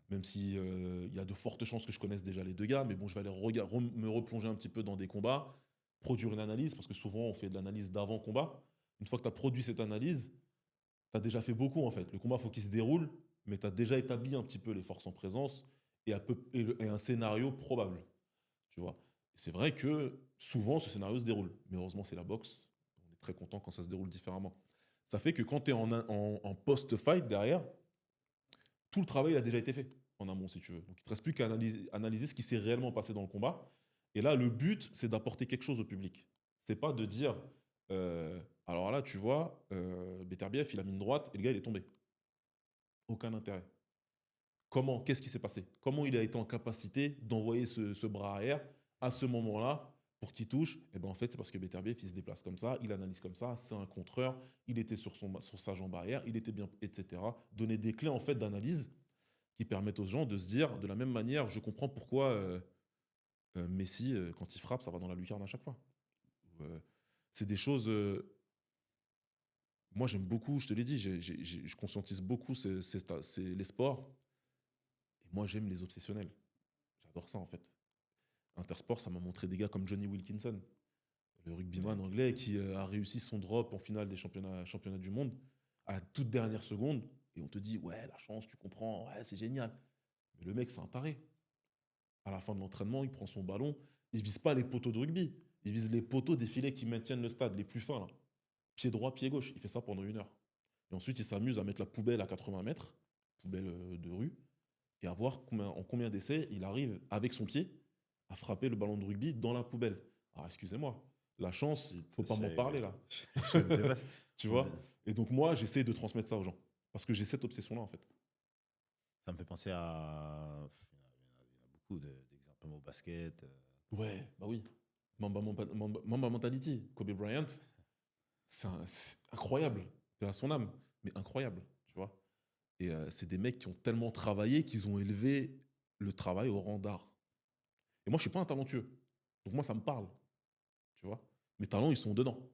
même si il y a de fortes chances que je connaisse déjà les deux gars, mais bon, je vais aller me replonger un petit peu dans des combats, produire une analyse, parce que souvent on fait de l'analyse d'avant-combat. Une fois que tu as produit cette analyse, tu as déjà fait beaucoup en fait. Le combat, faut qu'il se déroule, mais tu as déjà établi un petit peu les forces en présence et un scénario probable. Tu vois. Et c'est vrai que souvent ce scénario se déroule. Mais heureusement, c'est la boxe. On est très content quand ça se déroule différemment. Ça fait que quand tu es en post-fight derrière, tout le travail a déjà été fait en amont, si tu veux. Donc, il ne te reste plus qu'à analyser ce qui s'est réellement passé dans le combat. Et là, le but, c'est d'apporter quelque chose au public. C'est pas de dire, alors là, tu vois, Beterbiev, il a mis une droite et le gars, il est tombé. Aucun intérêt. Comment? Qu'est-ce qui s'est passé? Comment il a été en capacité d'envoyer ce bras arrière à ce moment-là pour qu'il touche? Et ben en fait, c'est parce que Beterbiev, il se déplace comme ça, il analyse comme ça, c'est un contreur, il était sur sa jambe arrière, il était bien, etc. Donner des clés en fait d'analyse qui permettent aux gens de se dire, de la même manière, je comprends pourquoi Messi, quand il frappe, ça va dans la lucarne à chaque fois. Euh, c'est des choses. Moi, j'aime beaucoup, je te l'ai dit, je conscientise beaucoup les sports. Et moi, j'aime les obsessionnels. J'adore ça, en fait. Intersport, ça m'a montré des gars comme Johnny Wilkinson, le rugbyman Ouais. anglais qui a réussi son drop en finale des championnats du monde à la toute dernière seconde. Et on te dit, ouais, la chance, tu comprends, ouais, c'est génial. Mais le mec, c'est un taré. À la fin de l'entraînement, il prend son ballon. Il vise pas les poteaux de rugby. Il vise les poteaux des filets qui maintiennent le stade, les plus fins, là. Pied droit, pied gauche. Il fait ça pendant 1 heure. Et ensuite, il s'amuse à mettre la poubelle à 80 mètres, poubelle de rue, et à voir en combien d'essais il arrive avec son pied à frapper le ballon de rugby dans la poubelle. Alors, excusez-moi, la chance, faut pas m'en parler là. Je ne sais pas. Tu vois? Et donc, moi, j'essaie de transmettre ça aux gens. Parce que j'ai cette obsession-là, en fait. Ça me fait penser à. Il y en a beaucoup d'exemples au basket. Ouais, bah oui. Mamba Mentality, Kobe Bryant, c'est incroyable. Paix à son âme, mais incroyable, tu vois. Et c'est des mecs qui ont tellement travaillé qu'ils ont élevé le travail au rang d'art. Et moi, je suis pas un talentueux. Donc moi, ça me parle, tu vois. Mes talents, ils sont dedans.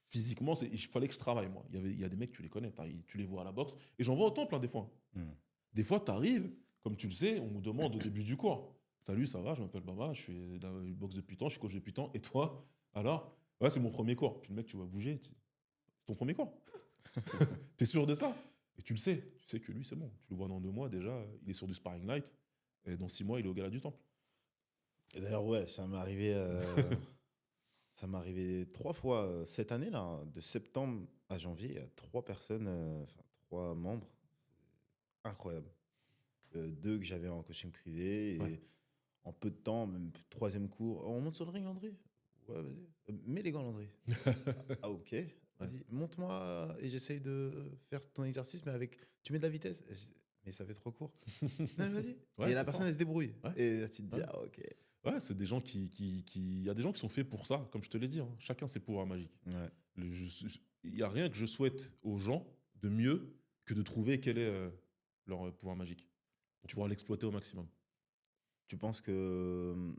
Physiquement, il fallait que je travaille, moi. Il y a des mecs, tu les connais, tu les vois à la boxe. Et j'en vois au temple, hein, des fois. Hmm. Des fois, tu arrives, comme tu le sais, on nous demande au début du cours. Salut, ça va, je m'appelle Baba, je fais de la boxe depuis tant, je suis coach depuis tant. Et toi, alors? Ouais, c'est mon premier cours. Puis le mec, tu vois bouger, c'est ton premier cours. T'es sûr de ça? Et tu le sais. Tu sais que lui, c'est bon. Tu le vois dans 2 mois, déjà, il est sur du sparring light. Et dans 6 mois, il est au gala du temple. Et d'ailleurs, ouais, ça m'est arrivé. Ça m'est arrivé 3 fois cette année, là, de septembre à janvier. Il y a 3 personnes, enfin 3 membres. Incroyable. 2 que j'avais en coaching privé Ouais. et en peu de temps, même troisième cours. Oh, on monte sur le ring, Landry? Ouais, vas-y. Mets les gants, Landry. Ah, ok. Ouais. Vas-y, monte-moi et j'essaye de faire ton exercice, mais avec. Tu mets de la vitesse? Mais ça fait trop court. Non, mais vas-y. Ouais, Et la c'est personne, fort. elle se débrouille. Ouais. Et là, tu te dis, Ouais. ah, ok. Ouais, c'est des gens il y a des gens qui sont faits pour ça, comme je te l'ai dit, hein. Chacun ses pouvoirs magiques. Ouais. Il n'y a rien que je souhaite aux gens de mieux que de trouver quel est leur pouvoir magique. Pour pouvoir l'exploiter au maximum. Tu penses que.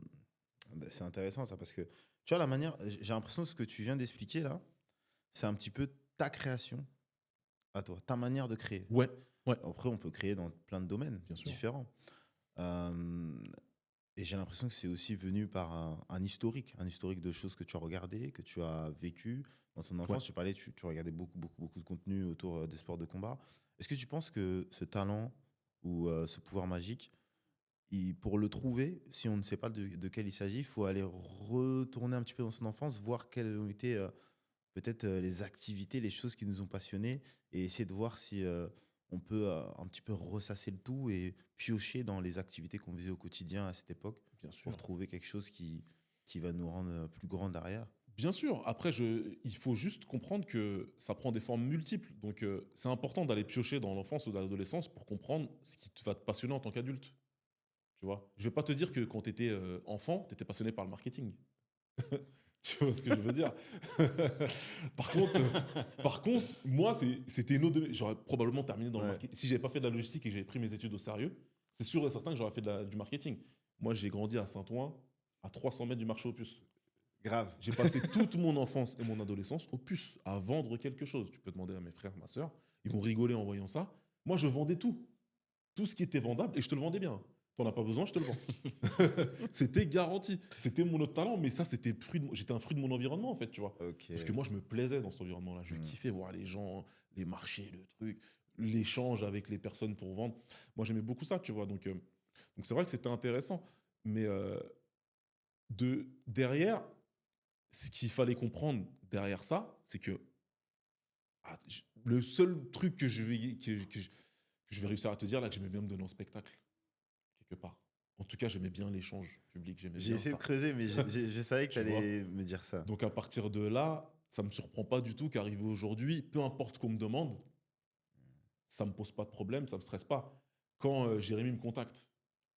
Bah, c'est intéressant ça, parce que tu vois, la manière. J'ai l'impression que ce que tu viens d'expliquer là, c'est un petit peu ta création à toi, ta manière de créer. Ouais, ouais, Après, on peut créer dans plein de domaines bien sûr. différents. Euh, et j'ai l'impression que c'est aussi venu par un historique de choses que tu as regardées, que tu as vécues dans ton Ouais. enfance. Tu parlais, tu regardais beaucoup, beaucoup, beaucoup de contenu autour des sports de combat. Est-ce que tu penses que ce talent ou ce pouvoir magique, pour le trouver, si on ne sait pas de quel il s'agit, il faut aller retourner un petit peu dans son enfance, voir quelles ont été peut-être les activités, les choses qui nous ont passionnés, et essayer de voir si on peut un petit peu ressasser le tout et piocher dans les activités qu'on faisait au quotidien à cette époque Bien sûr. pour trouver quelque chose qui va nous rendre plus grands derrière. Bien sûr. Après, il faut juste comprendre que ça prend des formes multiples. Donc, c'est important d'aller piocher dans l'enfance ou dans l'adolescence pour comprendre ce qui va te passionner en tant qu'adulte. Tu vois? Je vais pas te dire que quand tu étais enfant, tu étais passionné par le marketing. Tu vois ce que je veux dire? Par contre, moi, c'était une autre. J'aurais probablement terminé dans le Ouais, marketing. Si j'avais pas fait de la logistique et que j'avais pris mes études au sérieux, c'est sûr et certain que j'aurais fait du marketing. Moi, j'ai grandi à Saint-Ouen, à 300 mètres du marché aux puces. grave. J'ai passé toute mon enfance et mon adolescence aux puces, à vendre quelque chose. Tu peux demander à mes frères, ma soeur, ils vont rigoler en voyant ça. Moi, je vendais tout. Tout ce qui était vendable et je te le vendais bien. T'en as pas besoin, je te le vends. C'était garanti. C'était mon autre talent, mais ça, j'étais un fruit de mon environnement, en fait, tu vois. Ok. Parce que moi, je me plaisais dans cet environnement-là. Je Hmm. kiffais voir les gens, les marchés, le truc, l'échange avec les personnes pour vendre. Moi, j'aimais beaucoup ça, tu vois. Donc c'est vrai que c'était intéressant. Mais derrière, ce qu'il fallait comprendre derrière ça, c'est que le seul truc que que je vais réussir à te dire là que j'aimais bien me donner en spectacle, quelque part. En tout cas, j'aimais bien l'échange public, j'aimais J'ai bien essayé de ça. creuser, mais je savais que tu Tu vois? allais me dire ça. Donc à partir de là, ça me surprend pas du tout qu'arrivé aujourd'hui, peu importe ce qu'on me demande, ça me pose pas de problème, ça me stresse pas. Quand Jérémy me contacte,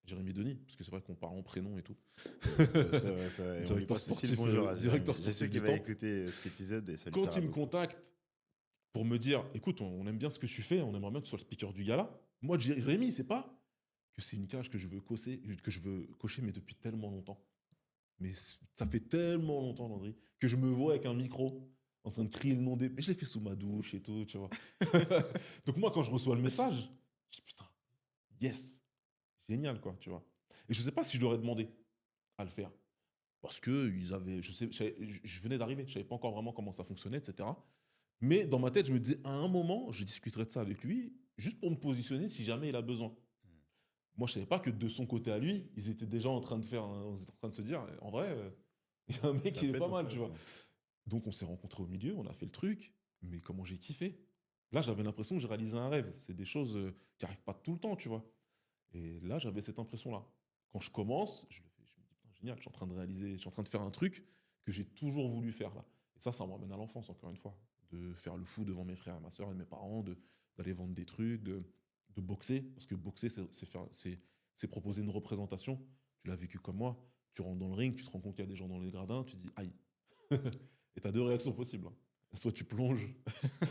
Jérémy Denis, parce que c'est vrai qu'on parle en prénom et tout. C'est vrai, c'est vrai. Et on lui Directeur passe aussi le sportif, bonjour à Jérémy. directeur Je sais sportif qu'il du va Temple. écouter cet épisode et ça lui Quand fera il me beaucoup. contacte pour me dire, écoute, on aime bien ce que tu fais, on aimerait bien que tu sois le speaker du gala. Moi, Jérémy, c'est pas que c'est une cage que je veux cocher, mais depuis tellement longtemps. Mais ça fait tellement longtemps, Landry, que je me vois avec un micro en train de crier le nom des. Mais je l'ai fait sous ma douche et tout, tu vois. Donc moi, quand je reçois le message, je dis putain, yes, génial, quoi, tu vois. Et je sais pas si je leur ai demandé à le faire. Parce que ils avaient, je venais d'arriver, je savais pas encore vraiment comment ça fonctionnait, etc. Mais dans ma tête, je me disais, à un moment, je discuterai de ça avec lui, juste pour me positionner si jamais il a besoin. Moi, je savais pas que de son côté à lui, ils étaient déjà en train de faire, en train de se dire, en vrai, il y a un mec Ça qui est peut être pas mal, tu vois. intéressant. Donc on s'est rencontrés au milieu, on a fait le truc, mais comment j'ai kiffé. Là, j'avais l'impression que j'ai réalisé un rêve. C'est des choses qui arrivent pas tout le temps, tu vois. Et là, j'avais cette impression-là. Quand je commence, je le fais, je me dis, putain, génial, je suis en train de réaliser, je suis en train de faire un truc que j'ai toujours voulu faire là. Et ça me ramène à l'enfance, encore une fois. De faire le fou devant mes frères et ma soeur et mes parents, d'aller vendre des trucs, de boxer. Parce que boxer, c'est proposer une représentation. Tu l'as vécu comme moi. Tu rentres dans le ring, tu te rends compte qu'il y a des gens dans les gradins, tu dis aïe. Et tu as deux réactions possibles, hein. Soit tu plonges,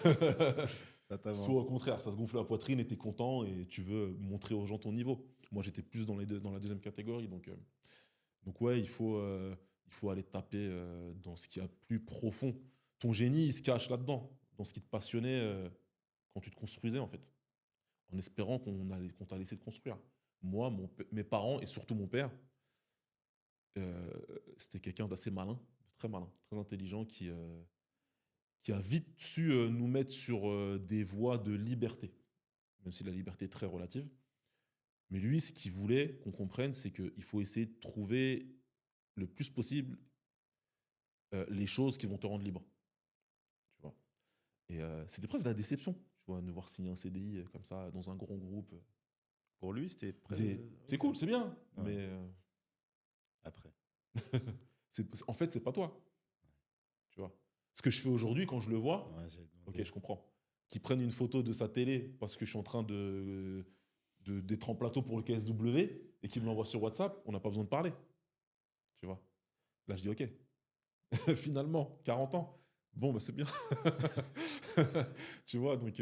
Ça soit au t'avance. contraire, ça te gonfle la poitrine et tu es content et tu veux montrer aux gens ton niveau. Moi, j'étais plus dans la deuxième catégorie. Donc ouais, il faut aller taper dans ce qui est plus profond. Ton génie, il se cache là-dedans, dans ce qui te passionnait quand tu te construisais, en fait, en espérant qu'on t'a laissé te construire. Moi, mes parents et surtout mon père, euh, c'était quelqu'un d'assez malin, de très malin, très intelligent, qui a vite su nous mettre sur des voies de liberté, même si la liberté est très relative. Mais lui, ce qu'il voulait qu'on comprenne, c'est qu'il faut essayer de trouver le plus possible les choses qui vont te rendre libre. Tu vois. Et c'était presque de la déception, tu vois, de voir signer un CDI comme ça dans un grand groupe. Pour lui, c'était C'est ok. cool, c'est bien, Ouais. mais Après. en fait, c'est pas toi. Tu vois. Ce que je fais aujourd'hui, quand je le vois, Ouais, j'ai ok, demandé. je comprends. Qu'ils prennent une photo de sa télé parce que je suis en train d'être en plateau pour le KSW et qu'ils me l'envoient sur WhatsApp, on n'a pas besoin de parler. Tu vois. Là, je dis ok. Finalement, 40 ans. Bon, bah, c'est bien. Tu vois, donc,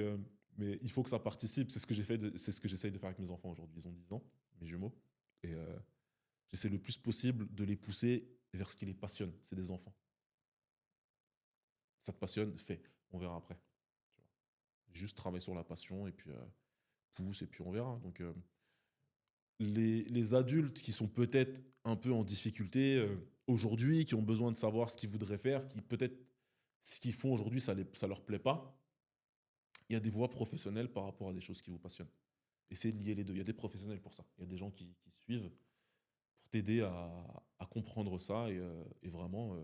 mais il faut que ça participe. C'est ce que c'est ce que j'essaye de faire avec mes enfants aujourd'hui. Ils ont 10 ans, mes jumeaux. Et j'essaie le plus possible de les pousser vers ce qui les passionne. C'est des enfants. Ça te passionne, fais. On verra après. Tu vois. Juste travaille sur la passion et puis pousse et puis on verra. Donc, les adultes qui sont peut-être un peu en difficulté aujourd'hui, qui ont besoin de savoir ce qu'ils voudraient faire, qui peut-être ce qu'ils font aujourd'hui, ça leur plaît pas, il y a des voies professionnelles par rapport à des choses qui vous passionnent. Essayez de lier les deux. Il y a des professionnels pour ça. Il y a des gens qui suivent pour t'aider à comprendre ça et vraiment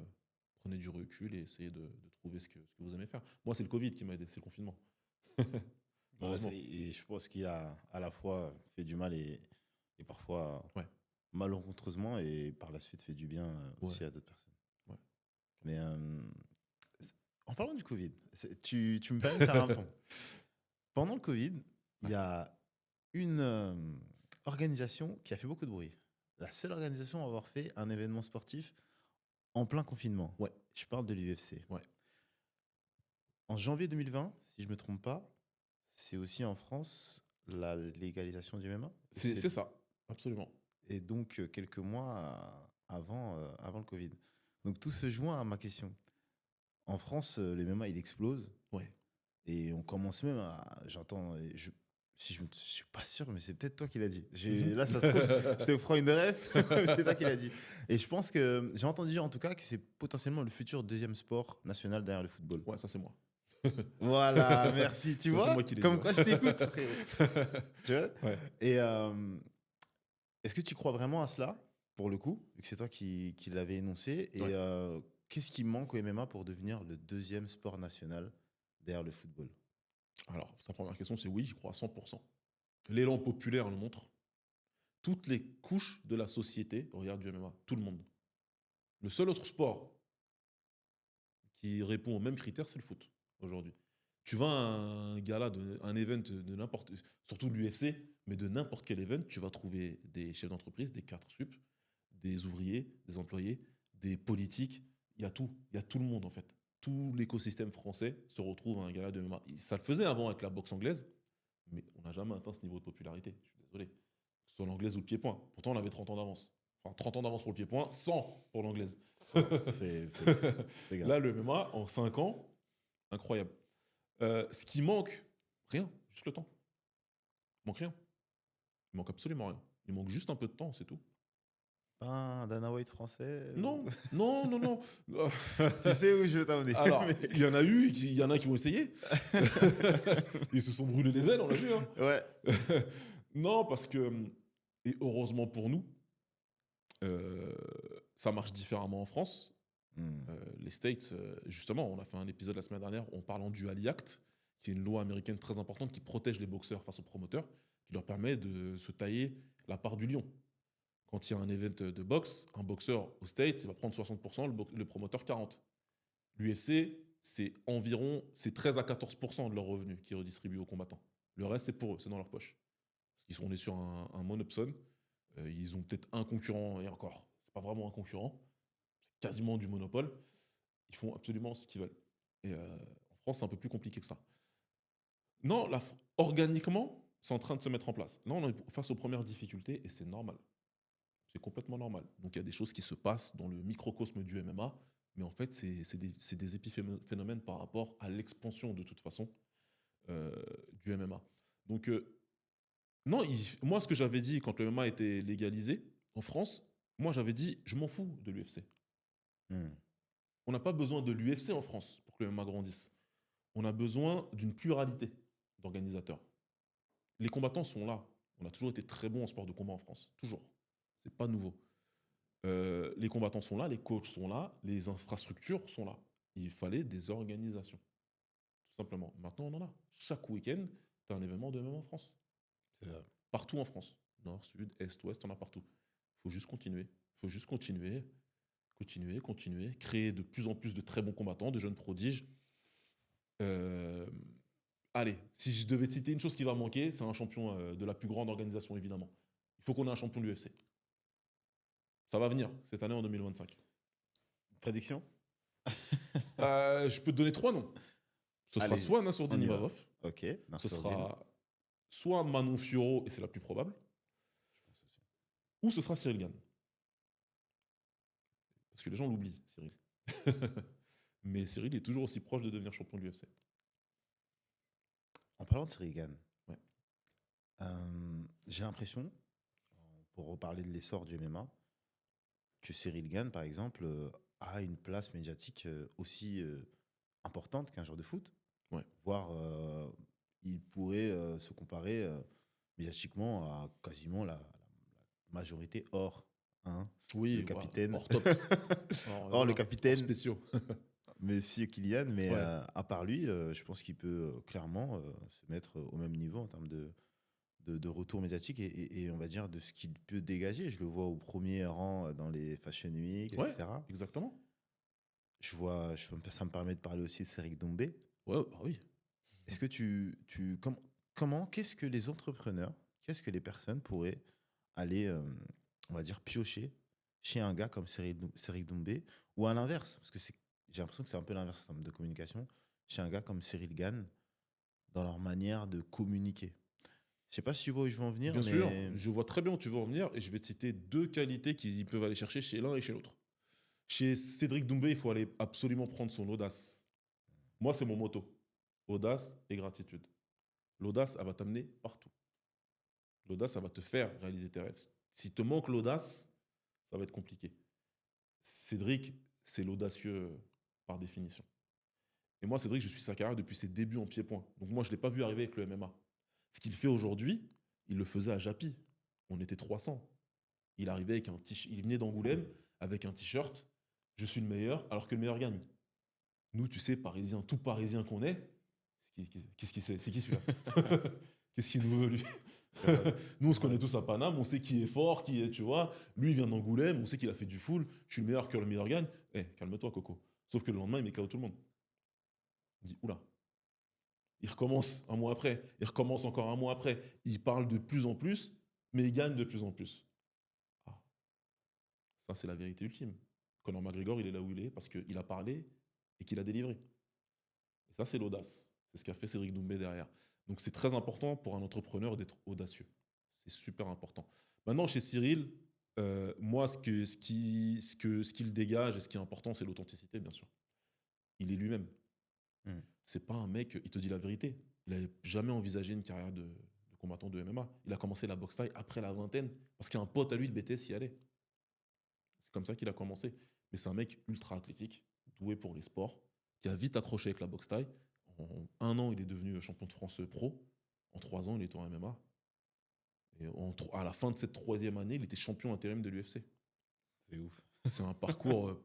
prenez du recul et essayez de trouver ce que vous aimez faire. Moi, c'est le Covid qui m'a aidé, c'est le confinement. Ouais, Heureusement. et je pense qu'il a à la fois fait du mal et parfois Ouais, malencontreusement et par la suite fait du bien ouais, aussi à d'autres personnes. ouais. Mais en parlant du Covid, tu me permets de faire un pont. Pendant le Covid, il Ouais. y a une organisation qui a fait beaucoup de bruit. La seule organisation à avoir fait un événement sportif en plein confinement. Ouais, Je parle de l'UFC. ouais. En janvier 2020, si je ne me trompe pas, c'est aussi en France la légalisation du MMA. C'est ça, absolument. Et donc quelques mois avant le Covid. Donc tout se joint à ma question. En France, le MMA, il explose. Ouais. Et on commence même à. J'entends. Si je suis pas sûr, mais c'est peut-être toi qui l'as dit. Mhm. Là, ça se trouve, je te prends une ref, c'est toi qui l'as dit. Et je pense que j'ai entendu dire en tout cas que c'est potentiellement le futur deuxième sport national derrière le football. Ouais, ça c'est moi. Voilà, merci. Tu Ça c'est vois, moi qui l'ai dit. comme Ouais. quoi je t'écoute, frérot. Tu vois. Ouais. Et est-ce que tu crois vraiment à cela, pour le coup, vu que c'est toi qui l'avais énoncé? Et Ouais. qu'est-ce qui manque au MMA pour devenir le deuxième sport national derrière le football? Alors, ta première question, c'est oui, j'y crois à 100%. L'élan populaire le montre. Toutes les couches de la société regardent du MMA. Tout le monde. Le seul autre sport qui répond aux mêmes critères, c'est le foot, aujourd'hui. Tu vas à un gala, un event de n'importe... Surtout l'UFC, mais de n'importe quel event, tu vas trouver des chefs d'entreprise, des cadres sup, des ouvriers, des employés, des politiques. Il y a tout. Il y a tout le monde, en fait. Tout l'écosystème français se retrouve à un gala de MMA. Ça le faisait avant avec la boxe anglaise, mais on n'a jamais atteint ce niveau de popularité. Je suis désolé. Que ce soit l'anglaise ou le pied-point. Pourtant, on avait 30 ans d'avance. Enfin, 30 ans d'avance pour le pied-point, 100 pour l'anglaise. C'est grave. Là, le MMA, en 5 ans, incroyable. Ce qui manque, rien, juste le temps. Il manque rien. Il manque absolument rien. Il manque juste un peu de temps, c'est tout. Pas un Dana White français Non, non, non, non. Tu sais où je veux t'emmener. Alors, il y en a eu, il y en a qui ont essayé. Ils se sont brûlés les ailes, on l'a vu. Hein. Ouais. Non, parce que, et heureusement pour nous, ça marche différemment en France. Les States, justement, on a fait un épisode la semaine dernière en parlant du Ali Act, qui est une loi américaine très importante qui protège les boxeurs face aux promoteurs, qui leur permet de se tailler la part du lion. Quand il y a un event de boxe, un boxeur aux States, il va prendre 60%, le promoteur 40%. L'UFC, c'est 13 à 14% de leurs revenus qui redistribuent aux combattants. Le reste, c'est pour eux, c'est dans leur poche. Parce qu'on est sur un monopsone. Ils ont peut-être un concurrent, et encore, c'est pas vraiment un concurrent, c'est quasiment du monopole. Ils font absolument ce qu'ils veulent. Et en France, c'est un peu plus compliqué que ça. Non, organiquement, c'est en train de se mettre en place. Là, on est face aux premières difficultés et c'est normal. C'est complètement normal. Donc, il y a des choses qui se passent dans le microcosme du MMA, mais en fait, c'est des épiphénomènes par rapport à l'expansion, de toute façon, du MMA. Donc, non, moi, ce que j'avais dit quand le MMA a été légalisé en France, moi, j'avais dit, je m'en fous de l'UFC. On n'a pas besoin de l'UFC en France pour que le MMA grandisse. On a besoin d'une pluralité d'organisateurs. Les combattants sont là. On a toujours été très bons en sport de combat en France. Toujours. C'est pas nouveau. Les combattants sont là, les coachs sont là, les infrastructures sont là. Il fallait des organisations. Tout simplement. Maintenant, on en a. Chaque week-end, tu as un événement de MMA en France. C'est vrai. Partout en France. Nord, sud, est, ouest, on a partout. Il faut juste continuer. Il faut juste continuer. Continuer. Créer de plus en plus de très bons combattants, de jeunes prodiges. Allez, si je devais citer une chose qui va manquer, c'est un champion de la plus grande organisation, évidemment. Il faut qu'on ait un champion de l'UFC. Ça va venir, cette année en 2025. Prédiction? Je peux te donner 3 noms. Ce sera Allez, soit Nassourdine on y va. Imavov, Ok. ce sera soit Manon Fiorot, et c'est la plus probable, ou ce sera Cyril Gane. Parce que les gens l'oublient, Cyril. Mais Cyril est toujours aussi proche de devenir champion de l'UFC. En parlant de Cyril Gane, Ouais. j'ai l'impression, pour reparler de l'essor du MMA, que Cyril Gane, par exemple, a une place médiatique aussi importante qu'un joueur de foot. Ouais. Voire, il pourrait se comparer médiatiquement à quasiment la majorité hors. Hein, Oui, le capitaine. hors top. Hors le capitaine. Spéciaux. Monsieur Kylian, mais Ouais. à part lui, je pense qu'il peut clairement se mettre au même niveau en termes de retour médiatique et on va dire de ce qu'il peut dégager. Je le vois au premier rang dans les Fashion Week, Ouais. etc. Exactement. Ça me permet de parler aussi de Céric Doumbé. Ouais, bah oui. Est-ce que qu'est-ce que les entrepreneurs, qu'est-ce que les personnes pourraient aller, on va dire, piocher chez un gars comme Céric Doumbé ou à l'inverse, parce que j'ai l'impression que c'est un peu l'inverse en termes de communication, chez un gars comme Cyril Gane dans leur manière de communiquer. Je sais pas si tu vois où je veux en venir, Bien mais sûr, je vois très bien où tu veux en venir et je vais te citer 2 qualités qu'ils peuvent aller chercher chez l'un et chez l'autre. Chez Cédric Doumbé, il faut aller absolument prendre son audace. Moi, c'est mon motto. Audace et gratitude. L'audace, elle va t'amener partout. L'audace, ça va te faire réaliser tes rêves. Si te manque l'audace, ça va être compliqué. Cédric, c'est l'audacieux par définition. Et moi, Cédric, je suis sa carrière depuis ses débuts en pied-point. Donc moi, je ne l'ai pas vu arriver avec le MMA. Ce qu'il fait aujourd'hui, il le faisait à Japy. On était 300. Il arrivait avec un t-shirt. Il venait d'Angoulême avec un t-shirt. Je suis le meilleur, alors que le meilleur gagne. Nous, tu sais, Parisiens, tout Parisien qu'on est, qu'est-ce qu'il sait? C'est qui celui-là? Qu'est-ce qu'il nous veut, lui? C'est vrai. Nous, on se C'est vrai. connaît tous à Paname, on sait qui est fort, qui est, tu vois. Lui, il vient d'Angoulême, on sait qu'il a fait du full. Je suis le meilleur que le meilleur gagne. Eh, calme-toi, Coco. Sauf que le lendemain, il met KO tout le monde. On dit, oula. Il recommence un mois après. Il recommence encore un mois après. Il parle de plus en plus, mais il gagne de plus en plus. Ah, ça, c'est la vérité ultime. Conor McGregor, il est là où il est parce qu'il a parlé et qu'il a délivré. Et ça, c'est l'audace. C'est ce qu'a fait Cédric Doumbé derrière. Donc, c'est très important pour un entrepreneur d'être audacieux. C'est super important. Maintenant, chez Cyril, moi, ce qu'il dégage et ce qui est important, c'est l'authenticité, bien sûr. Il est lui-même. Hmm. C'est pas un mec, il te dit la vérité. Il n'avait jamais envisagé une carrière de combattant de MMA. Il a commencé la boxe thaï après la vingtaine parce qu'un pote à lui de BTS y allait. C'est comme ça qu'il a commencé. Mais c'est un mec ultra athlétique, doué pour les sports, qui a vite accroché avec la boxe thaï. En un an, il est devenu champion de France pro. En 3 ans, il est en MMA. Et à la fin de cette 3e année, il était champion intérim de l'UFC. C'est ouf. C'est un parcours,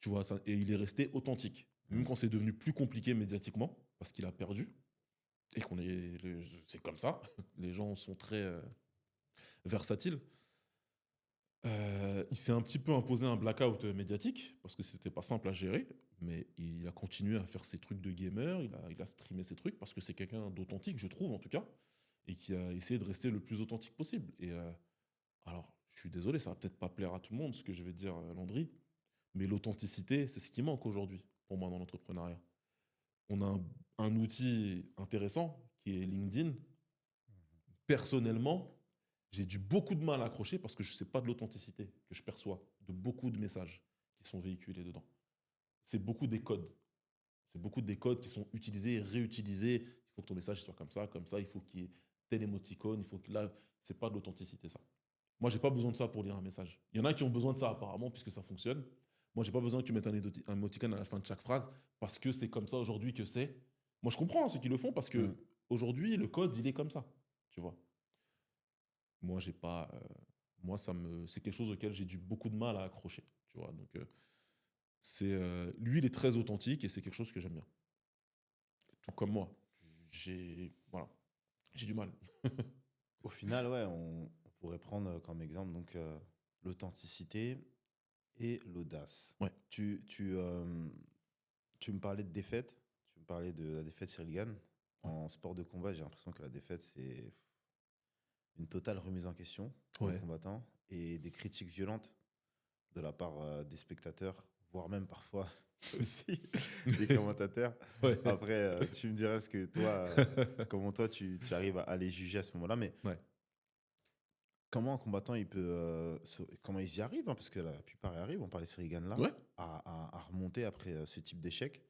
tu vois, ça, et il est resté authentique. Même Hmm. quand c'est devenu plus compliqué médiatiquement, parce qu'il a perdu, et c'est comme ça, les gens sont très versatiles. Il s'est un petit peu imposé un blackout médiatique, parce que c'était pas simple à gérer, mais il a continué à faire ses trucs de gamer, il a streamé ses trucs, parce que c'est quelqu'un d'authentique, je trouve en tout cas, et qui a essayé de rester le plus authentique possible. Et alors, je suis désolé, ça va peut-être pas plaire à tout le monde, ce que je vais te dire, Landry, mais l'authenticité, c'est ce qui manque aujourd'hui, pour moi, dans l'entrepreneuriat. On a un outil intéressant, qui est LinkedIn. Personnellement, j'ai dû beaucoup de mal à accrocher parce que je ne sais pas de l'authenticité que je perçois de beaucoup de messages qui sont véhiculés dedans. C'est beaucoup des codes. C'est beaucoup des codes qui sont utilisés et réutilisés. Il faut que ton message soit comme ça, il faut qu'il y ait tel émoticône, il faut que là, c'est pas de l'authenticité ça. Moi, j'ai pas besoin de ça pour lire un message. Il y en a qui ont besoin de ça apparemment puisque ça fonctionne. Moi, j'ai pas besoin que tu mettes un émoticône à la fin de chaque phrase parce que c'est comme ça aujourd'hui que c'est. Moi, je comprends ceux qui le font parce Hmm. que aujourd'hui, le code, il est comme ça, tu vois. Moi, j'ai pas, moi, c'est quelque chose auquel j'ai dû beaucoup de mal à accrocher, tu vois. Donc, lui, il est très authentique et c'est quelque chose que j'aime bien. Tout comme moi, voilà, j'ai du mal. Au final, ouais, on pourrait prendre comme exemple donc l'authenticité et l'audace. Ouais, Tu, tu, euh, tu me parlais de défaite, tu me parlais de la défaite Cyril Gann. ouais, En sport de combat, j'ai l'impression que la défaite, c'est une totale remise en question pour le ouais. combattant et des critiques violentes de la part des spectateurs, voire même parfois aussi des commentateurs. Ouais. Après, tu me diras ce que toi, comment toi tu arrives à les juger à ce moment-là, mais Ouais. comment un combattant il peut, comment ils y arrivent, hein, parce que la plupart y arrivent, on parlait de Cyril Gann là, Ouais. à remonter après ce type d'échec.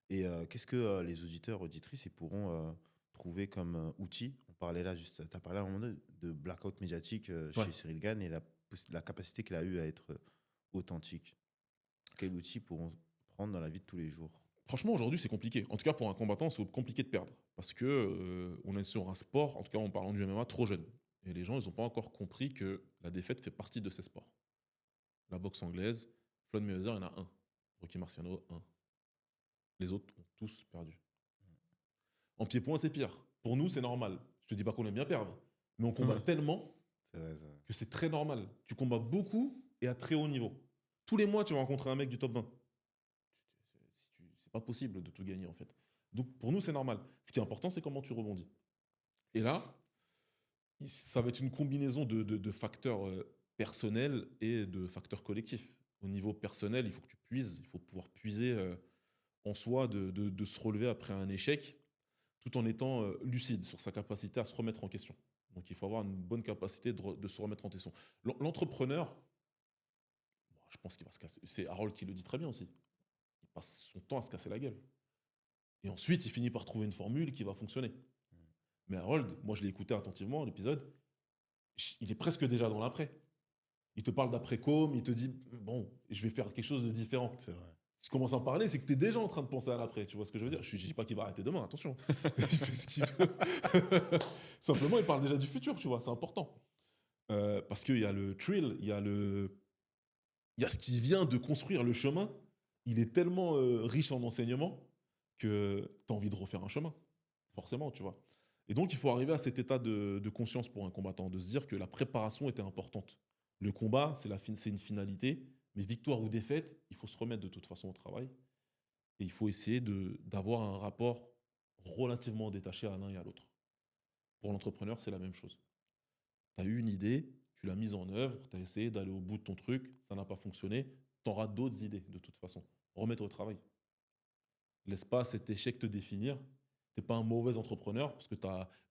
Et qu'est-ce que les auditeurs, auditrices, ils pourront trouver comme outil? On parlait là juste, tu as parlé à un moment donné de blackout médiatique Ouais. chez Cyril Gann et la capacité qu'il a eu à être authentique. Quel outil pourront prendre dans la vie de tous les jours? Franchement, aujourd'hui, c'est compliqué. En tout cas, pour un combattant, c'est compliqué de perdre. Parce que on est sur un sport, en tout cas en parlant du MMA, trop jeune. Et les gens, ils n'ont pas encore compris que la défaite fait partie de ces sports. La boxe anglaise, Floyd Mayweather, il y en a un. Rocky Marciano, un. Les autres ont tous perdu. En pied-point, c'est pire. Pour nous, c'est normal. Je te dis pas qu'on aime bien perdre, mais on combat tellement C'est vrai, ça. que c'est très normal. Tu combats beaucoup et à très haut niveau. Tous les mois, tu vas rencontrer un mec du top 20. C'est pas possible de tout gagner, en fait. Donc, pour nous, c'est normal. Ce qui est important, c'est comment tu rebondis. Et là, ça va être une combinaison de facteurs personnels et de facteurs collectifs. Au niveau personnel, il faut que tu puises, il faut pouvoir puiser en soi de se relever après un échec tout en étant lucide sur sa capacité à se remettre en question. Donc il faut avoir une bonne capacité de se remettre en question. L'entrepreneur, bon, je pense qu'il va se casser. C'est Harold qui le dit très bien aussi. Il passe son temps à se casser la gueule. Et ensuite, il finit par trouver une formule qui va fonctionner. Mais Harold, moi je l'ai écouté attentivement, l'épisode, il est presque déjà dans l'après. Il te parle d'après-com, il te dit, bon, je vais faire quelque chose de différent. C'est vrai. Si tu commences à en parler, c'est que tu es déjà en train de penser à l'après. Tu vois ce que je veux dire? Je ne dis pas qu'il va arrêter demain, attention. Il fait ce qu'il veut. Simplement, il parle déjà du futur, tu vois, c'est important. Parce qu'il y a le thrill, il y a ce qui vient de construire le chemin. Il est tellement riche en enseignements que tu as envie de refaire un chemin, forcément, tu vois. Et donc, il faut arriver à cet état de conscience pour un combattant, de se dire que la préparation était importante. Le combat, c'est une finalité, mais victoire ou défaite, il faut se remettre de toute façon au travail. Et il faut essayer d'avoir un rapport relativement détaché à l'un et à l'autre. Pour l'entrepreneur, c'est la même chose. Tu as eu une idée, tu l'as mise en œuvre, tu as essayé d'aller au bout de ton truc, ça n'a pas fonctionné, tu auras d'autres idées de toute façon. Remettre au travail. Laisse pas cet échec te définir. Tu n'es pas un mauvais entrepreneur parce que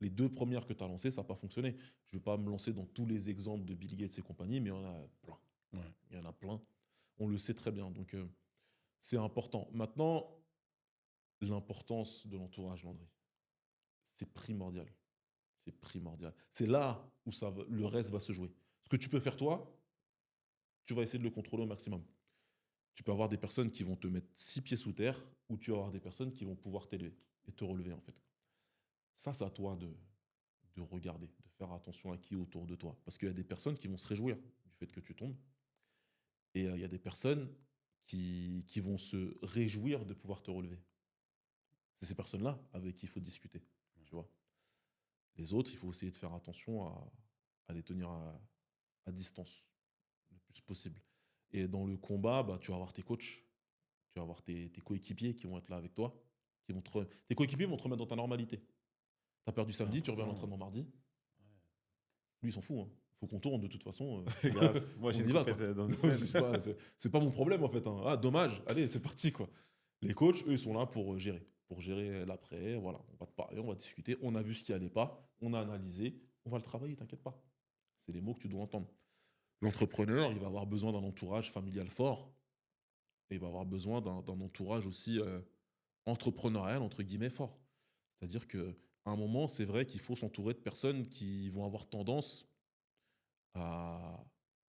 les 2 premières que tu as lancées, ça n'a pas fonctionné. Je ne vais pas me lancer dans tous les exemples de Bill Gates et compagnie, mais il y en a plein. Ouais. Il y en a plein. On le sait très bien. Donc, c'est important. Maintenant, l'importance de l'entourage, Landry, c'est primordial. C'est primordial. C'est là où le reste va se jouer. Ce que tu peux faire toi, tu vas essayer de le contrôler au maximum. Tu peux avoir des personnes qui vont te mettre 6 pieds sous terre ou tu vas avoir des personnes qui vont pouvoir t'élever et te relever en fait. Ça, c'est à toi de regarder, de faire attention à qui est autour de toi. Parce qu'il y a des personnes qui vont se réjouir du fait que tu tombes et il y a des personnes qui vont se réjouir de pouvoir te relever. C'est ces personnes-là avec qui il faut discuter. Tu vois. Les autres, il faut essayer de faire attention à les tenir à distance le plus possible. Et dans le combat, bah, tu vas avoir tes coachs, tu vas avoir tes coéquipiers qui vont être là avec toi. Tes coéquipiers vont te remettre dans ta normalité. Tu as perdu C'est samedi, tu reviens à important. l'entraînement mardi. Lui, il s'en fout. Hein. Faut qu'on tourne de toute façon. Grave. Moi, j'ai On une y va, quoi. compète dans 2 semaines. C'est pas mon problème, en fait. Hein. Ah, dommage. Allez, c'est parti, quoi. Les coachs, eux, ils sont là pour gérer. Pour gérer l'après. Voilà, on va te parler, on va discuter. On a vu ce qui allait pas. On a analysé. On va le travailler, t'inquiète pas. C'est les mots que tu dois entendre. L'entrepreneur, il va avoir besoin d'un entourage familial fort. Et il va avoir besoin d'un entourage aussi entrepreneurial, entre guillemets, fort. C'est-à-dire qu'à un moment, c'est vrai qu'il faut s'entourer de personnes qui vont avoir tendance à,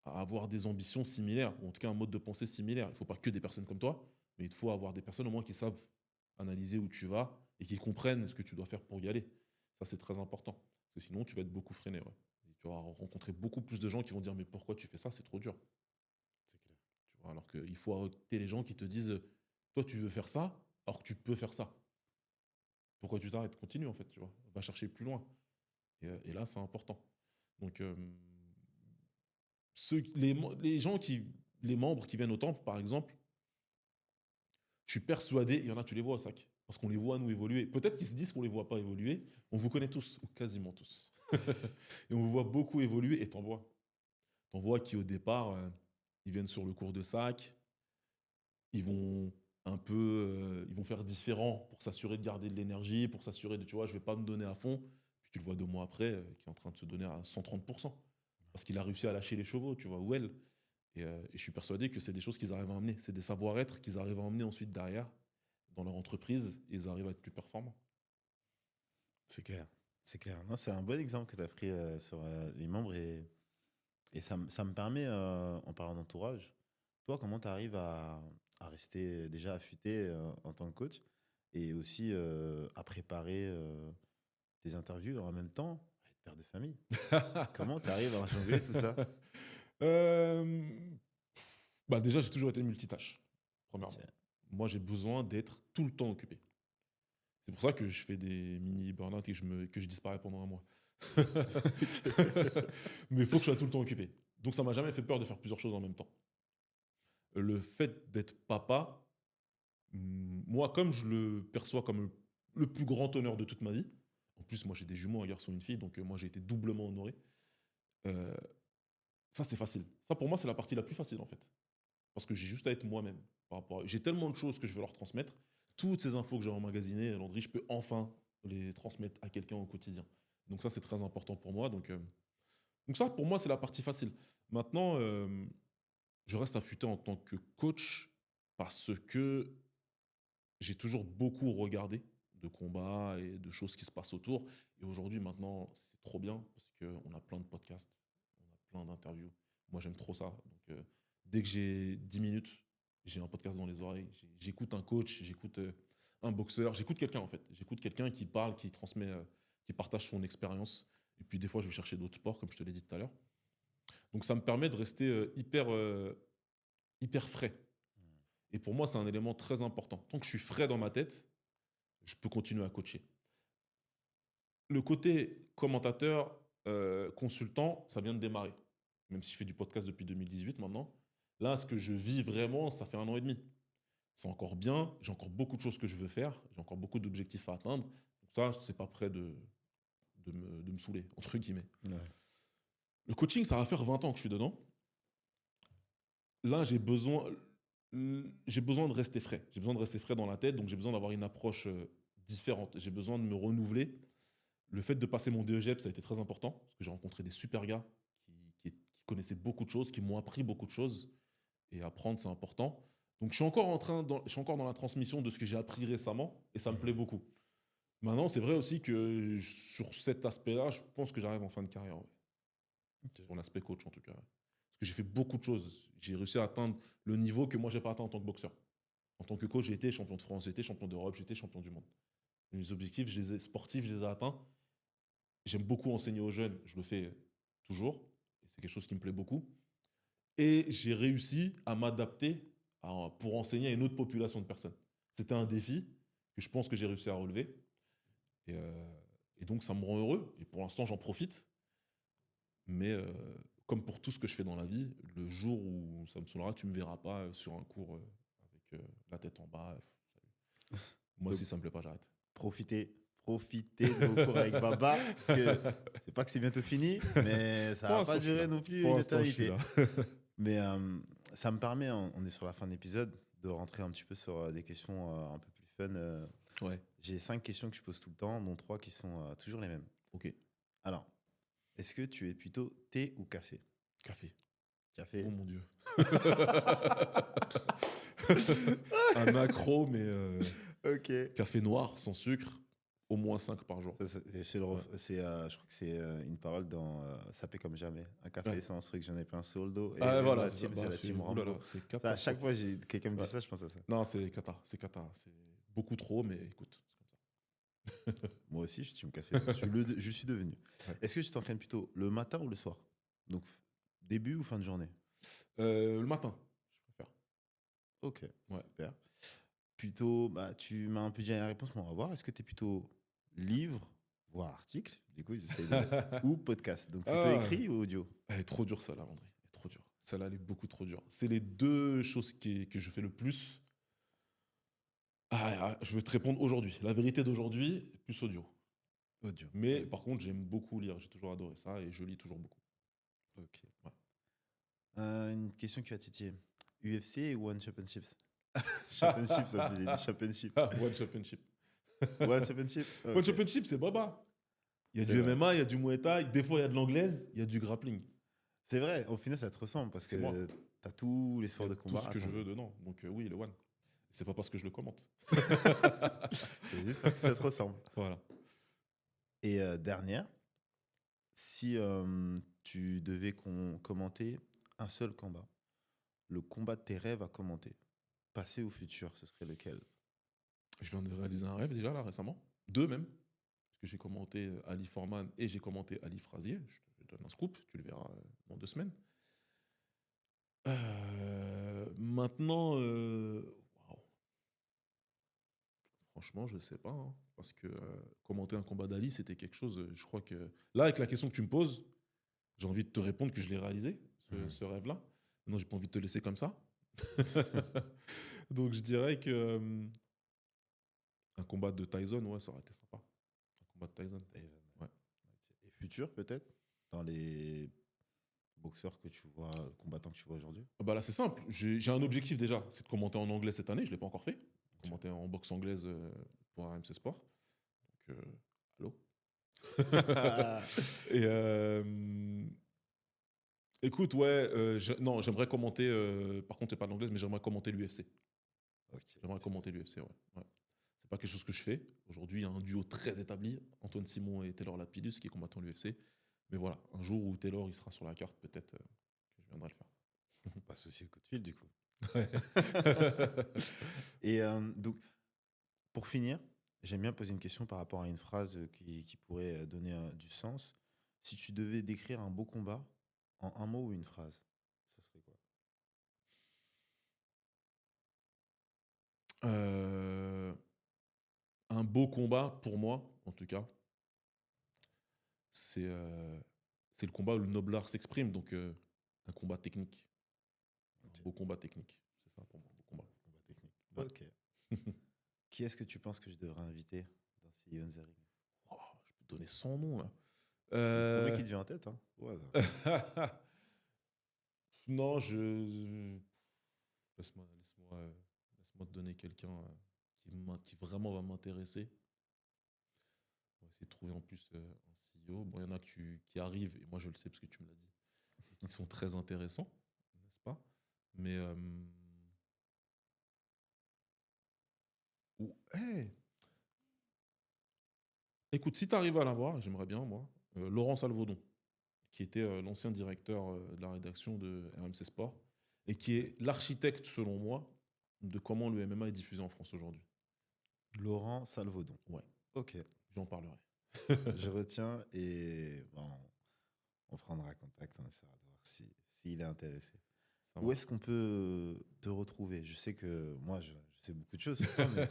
à avoir des ambitions similaires, ou en tout cas un mode de pensée similaire. Il ne faut pas que des personnes comme toi, mais il faut avoir des personnes au moins qui savent analyser où tu vas et qui comprennent ce que tu dois faire pour y aller. Ça, c'est très important. Parce que sinon, tu vas être beaucoup freiné. Ouais. Et tu vas rencontrer beaucoup plus de gens qui vont dire mais pourquoi tu fais ça, c'est trop dur. C'est clair. Tu vois, alors qu'il faut arrêter les gens qui te disent toi, tu veux faire ça, alors que tu peux faire ça. Pourquoi tu t'arrêtes? Continue, en fait, tu vois. Va chercher plus loin. Et là, c'est important. Donc, les gens les membres qui viennent au temple, par exemple, je suis persuadé, il y en a, tu les vois au sac. Parce qu'on les voit, nous, évoluer. Peut-être qu'ils se disent qu'on ne les voit pas évoluer. On vous connaît tous, ou quasiment tous. Et on vous voit beaucoup évoluer et t'en vois. T'en vois qui, au départ, ils viennent sur le cours de sac, ils vont ils vont faire différent pour s'assurer de garder de l'énergie, pour s'assurer de, tu vois, je vais pas me donner à fond. Puis tu le vois 2 mois après, qui est en train de se donner à 130%. Parce qu'il a réussi à lâcher les chevaux, tu vois, ou elle. Et je suis persuadé que c'est des choses qu'ils arrivent à emmener. C'est des savoir-être qu'ils arrivent à emmener ensuite derrière dans leur entreprise et ils arrivent à être plus performants. C'est clair. C'est clair. Non, c'est un bon exemple que tu as pris sur les membres et ça me permet, en parlant d'entourage, toi, comment tu arrives à rester déjà affûté en tant que coach et aussi à préparer tes interviews en même temps, à être père de famille. Comment tu arrives à jongler tout ça? Euh, Bah déjà, j'ai toujours été multitâche, premièrement. Tiens. Moi, j'ai besoin d'être tout le temps occupé. C'est pour ça que je fais des mini burn-out et que je disparais pendant 1 mois. Mais il faut que je sois tout le temps occupé. Donc ça m'a jamais fait peur de faire plusieurs choses en même temps. Le fait d'être papa, moi, comme je le perçois comme le plus grand honneur de toute ma vie, en plus, moi j'ai des jumeaux, un garçon et une fille, donc moi j'ai été doublement honoré. Euh, Ça, c'est facile. Ça, pour moi, c'est la partie la plus facile en fait. Parce que j'ai juste à être moi-même. J'ai tellement de choses que je veux leur transmettre. Toutes ces infos que j'ai emmagasinées, Landry, je peux enfin les transmettre à quelqu'un au quotidien. Donc ça, c'est très important pour moi. Donc ça, pour moi, c'est la partie facile. Maintenant, je reste affûté en tant que coach parce que j'ai toujours beaucoup regardé de combats et de choses qui se passent autour. Et aujourd'hui, maintenant, c'est trop bien parce qu'on a plein de podcasts, on a plein d'interviews. Moi, j'aime trop ça. Donc, dès que j'ai 10 minutes, j'ai un podcast dans les oreilles. J'écoute un coach, j'écoute un boxeur, j'écoute quelqu'un en fait. J'écoute quelqu'un qui parle, qui transmet, qui partage son expérience. Et puis, des fois, je vais chercher d'autres sports, comme je te l'ai dit tout à l'heure. Donc, ça me permet de rester hyper frais. Et pour moi, c'est un élément très important. Tant que je suis frais dans ma tête, je peux continuer à coacher. Le côté commentateur, consultant, ça vient de démarrer. Même si je fais du podcast depuis 2018 maintenant. Là, ce que je vis vraiment, ça fait 1 an et demi. C'est encore bien, j'ai encore beaucoup de choses que je veux faire, j'ai encore beaucoup d'objectifs à atteindre. Donc ça, c'est pas prêt de me saouler, entre guillemets. Ouais. Le coaching, ça va faire 20 ans que je suis dedans. Là, j'ai besoin de rester frais. J'ai besoin de rester frais dans la tête, donc j'ai besoin d'avoir une approche différente. J'ai besoin de me renouveler. Le fait de passer mon DEGEP, ça a été très important, parce que j'ai rencontré des super gars qui connaissaient beaucoup de choses, qui m'ont appris beaucoup de choses. Et apprendre, c'est important. Donc je suis encore dans la transmission de ce que j'ai appris récemment, et ça me plaît beaucoup. Maintenant, c'est vrai aussi que sur cet aspect-là, je pense que j'arrive en fin de carrière. Ouais. Sur l'aspect coach, en tout cas. Ouais. Parce que j'ai fait beaucoup de choses. J'ai réussi à atteindre le niveau que moi, j'ai pas atteint en tant que boxeur. En tant que coach, j'ai été champion de France, j'ai été champion d'Europe, j'ai été champion du monde. Mes objectifs sportifs, je les ai atteints. J'aime beaucoup enseigner aux jeunes, je le fais toujours, et c'est quelque chose qui me plaît beaucoup. Et j'ai réussi à m'adapter pour enseigner à une autre population de personnes. C'était un défi que je pense que j'ai réussi à relever. Et, euh, et donc, ça me rend heureux. Et pour l'instant, j'en profite. Mais comme pour tout ce que je fais dans la vie, le jour où ça me saoulera, tu ne me verras pas sur un cours avec la tête en bas. Moi, Donc, si ça me plaît pas, j'arrête. profitez de vos cours avec Baba, parce que c'est pas que c'est bientôt fini, mais ça Pour va l'instant, pas je suis durer là. non plus Pour une l'instant, je suis éternité. là. Mais ça me permet, on est sur la fin de l'épisode, de rentrer un petit peu sur des questions un peu plus fun. Ouais, J'ai 5 questions que je pose tout le temps, dont 3 qui sont toujours les mêmes. ok. Alors, est-ce que tu es plutôt thé ou café? Café. Café. Oh mon Dieu. Un accro, mais Ok. café noir, sans sucre, au moins 5 par jour. Je Ouais. crois que c'est une parole dans Sapé comme jamais. Un café Ouais. sans sucre, j'en ai plein sur le dos. Et Ah, même voilà, la c'est ça. team, c'est Bah, la team oulala, Rambo. c'est Ça, à chaque catastrophique. fois, quelqu'un me dit Ouais. ça, je pense à ça. Non, c'est cata, c'est cata. C'est beaucoup trop, mais écoute, c'est comme ça. Moi aussi, je suis team café. Je suis devenu. Ouais. Est-ce que tu t'entraînes plutôt le matin ou le soir? Donc, début ou fin de journée? Le matin, je préfère. Ok, Ouais. super. Plutôt, bah, tu m'as un peu dit la réponse, mais on va voir. Est-ce que tu es plutôt livre, voire article, du coup, j'essaie de... ou podcast? Donc, plutôt Ah, écrit ou audio? elle est trop dure, celle-là, Landry. Elle est trop dure. Celle-là, elle est beaucoup trop dure. C'est les deux choses que je fais le plus. Je veux te répondre aujourd'hui. La vérité d'aujourd'hui, plus audio. Audio. Mais par contre, j'aime beaucoup lire. J'ai toujours adoré ça et je lis toujours beaucoup. Ok. Ouais. Une question qui va titiller. UFC ou One Championships? Championship, ça me faisait des championships. One Championship. One Championship? One Ok. Championship, c'est baba. Il y a C'est du vrai. MMA, il y a du Muay Thai, des fois il y a de l'anglaise, il y a du grappling. C'est vrai, au final, ça te ressemble parce C'est moi. que tu as tous les Il y sports a de tout combat ce que je rassemblés. veux dedans. Donc oui, le One. C'est pas parce que je le commente. C'est juste parce que ça te ressemble. Voilà. Et dernière, si tu devais commenter un seul combat, le combat de tes rêves à commenter, passé ou futur, ce serait lequel? Je viens de réaliser un rêve déjà là récemment. 2 même. Parce que j'ai commenté Ali Forman et j'ai commenté Ali Frazier. Je te donne un scoop, tu le verras dans 2 semaines. Maintenant, waouh. Franchement, je sais pas, hein, parce que commenter un combat d'Ali, c'était quelque chose. Je crois que là, avec la question que tu me poses, j'ai envie de te répondre que je l'ai réalisé, ce rêve-là. Maintenant, j'ai pas envie de te laisser comme ça. Donc, je dirais que un combat de Tyson, ouais, ça aurait été sympa. Un combat de Tyson. Tyson. Ouais. Et futur, peut-être, dans les boxeurs que tu vois, combattants que tu vois aujourd'hui? Ah bah là, c'est simple. J'ai un objectif déjà, c'est de commenter en anglais cette année. Je l'ai pas encore fait. Commenter en boxe anglaise pour RMC Sport. Donc, allô. Et écoute, ouais, non, j'aimerais commenter. Par contre, c'est pas de l'anglaise, mais j'aimerais commenter l'UFC. Ok, J'aimerais super. commenter l'UFC, ouais. Ouais. C'est pas quelque chose que je fais. Aujourd'hui, il y a un duo très établi, Antoine Simon et Taylor Lapidus, qui est combattant l'UFC. Mais voilà, un jour où Taylor il sera sur la carte, peut-être que je viendrai le faire. Passe aussi le coup de fil, du coup. Ouais. Et donc, pour finir, j'aime bien poser une question par rapport à une phrase qui pourrait donner du sens. Si tu devais décrire un beau combat en un mot ou une phrase, ça serait quoi? Euh, un beau combat pour moi, en tout cas. c'est c'est le combat où le noblard s'exprime, donc un combat technique. Un Ok. beau combat technique. C'est ça pour moi, beau combat. Combat technique. Ouais. Ok. Qui est-ce que tu penses que je devrais inviter dans See You on the Ring? Oh, je peux te donner 100 noms, là. C'est le premier Euh, qui te vient en tête, hein, au hasard. Non, laisse-moi te donner quelqu'un qui vraiment va m'intéresser. On va essayer de trouver en plus un CEO. Bon, il y en a qui arrivent, et moi je le sais parce que tu me l'as dit, et qui sont très intéressants, n'est-ce pas? Mais hey, écoute, si tu arrives à l'avoir, j'aimerais bien, moi, Laurent Salvaudon, qui était l'ancien directeur de la rédaction de RMC Sport, et qui est l'architecte, selon moi, de comment le MMA est diffusé en France aujourd'hui. Laurent Salvaudon. Ouais, Ok. j'en parlerai. Je retiens et bon, on prendra contact, on essaiera de voir s'il est intéressé. Ça Où marche. est-ce qu'on peut te retrouver? Je sais que moi, je sais beaucoup de choses sur toi, mais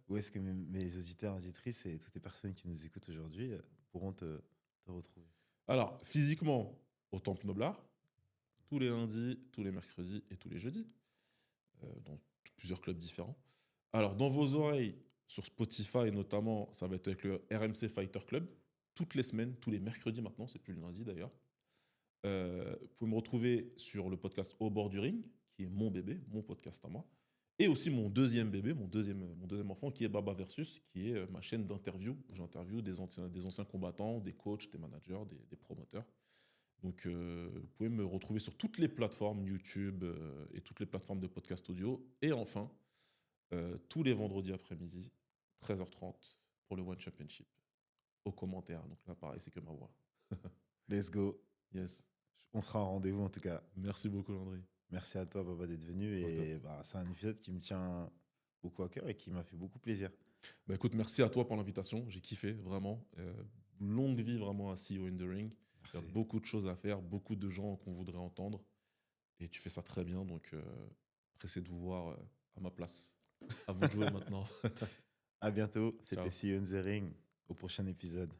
où est-ce que mes auditeurs, auditrices et toutes les personnes qui nous écoutent aujourd'hui pourront te retrouver? Alors, physiquement, au Temple Noblard, tous les lundis, tous les mercredis et tous les jeudis, dans plusieurs clubs différents. Alors, dans vos oreilles, sur Spotify notamment, ça va être avec le RMC Fighter Club, toutes les semaines, tous les mercredis maintenant, c'est plus le lundi d'ailleurs. Vous pouvez me retrouver sur le podcast Au bord du ring, qui est mon bébé, mon podcast à moi. Et aussi mon deuxième bébé, mon deuxième enfant, qui est Baba Versus, qui est ma chaîne d'interview, où j'interviewe des anciens combattants, des coachs, des managers, des promoteurs. Donc, vous pouvez me retrouver sur toutes les plateformes YouTube et toutes les plateformes de podcast audio. Et enfin, tous les vendredis après-midi, 13h30, pour le One Championship, aux commentaires. Donc là, pareil, c'est que ma voix. Let's go. Yes. On sera en rendez-vous en tout cas. Merci beaucoup, Landry. Merci à toi, Baba, d'être venu. Au top. Et bah, c'est un épisode qui me tient beaucoup à cœur et qui m'a fait beaucoup plaisir. Bah, écoute, merci à toi pour l'invitation. J'ai kiffé, vraiment. Longue vie vraiment à See You in the Ring. Il y a Merci. beaucoup de choses à faire, beaucoup de gens qu'on voudrait entendre. Et tu fais ça très bien. Donc, pressé de vous voir à ma place. À vous de jouer maintenant. À bientôt. C'était Ciao. See You in the Ring. Au prochain épisode.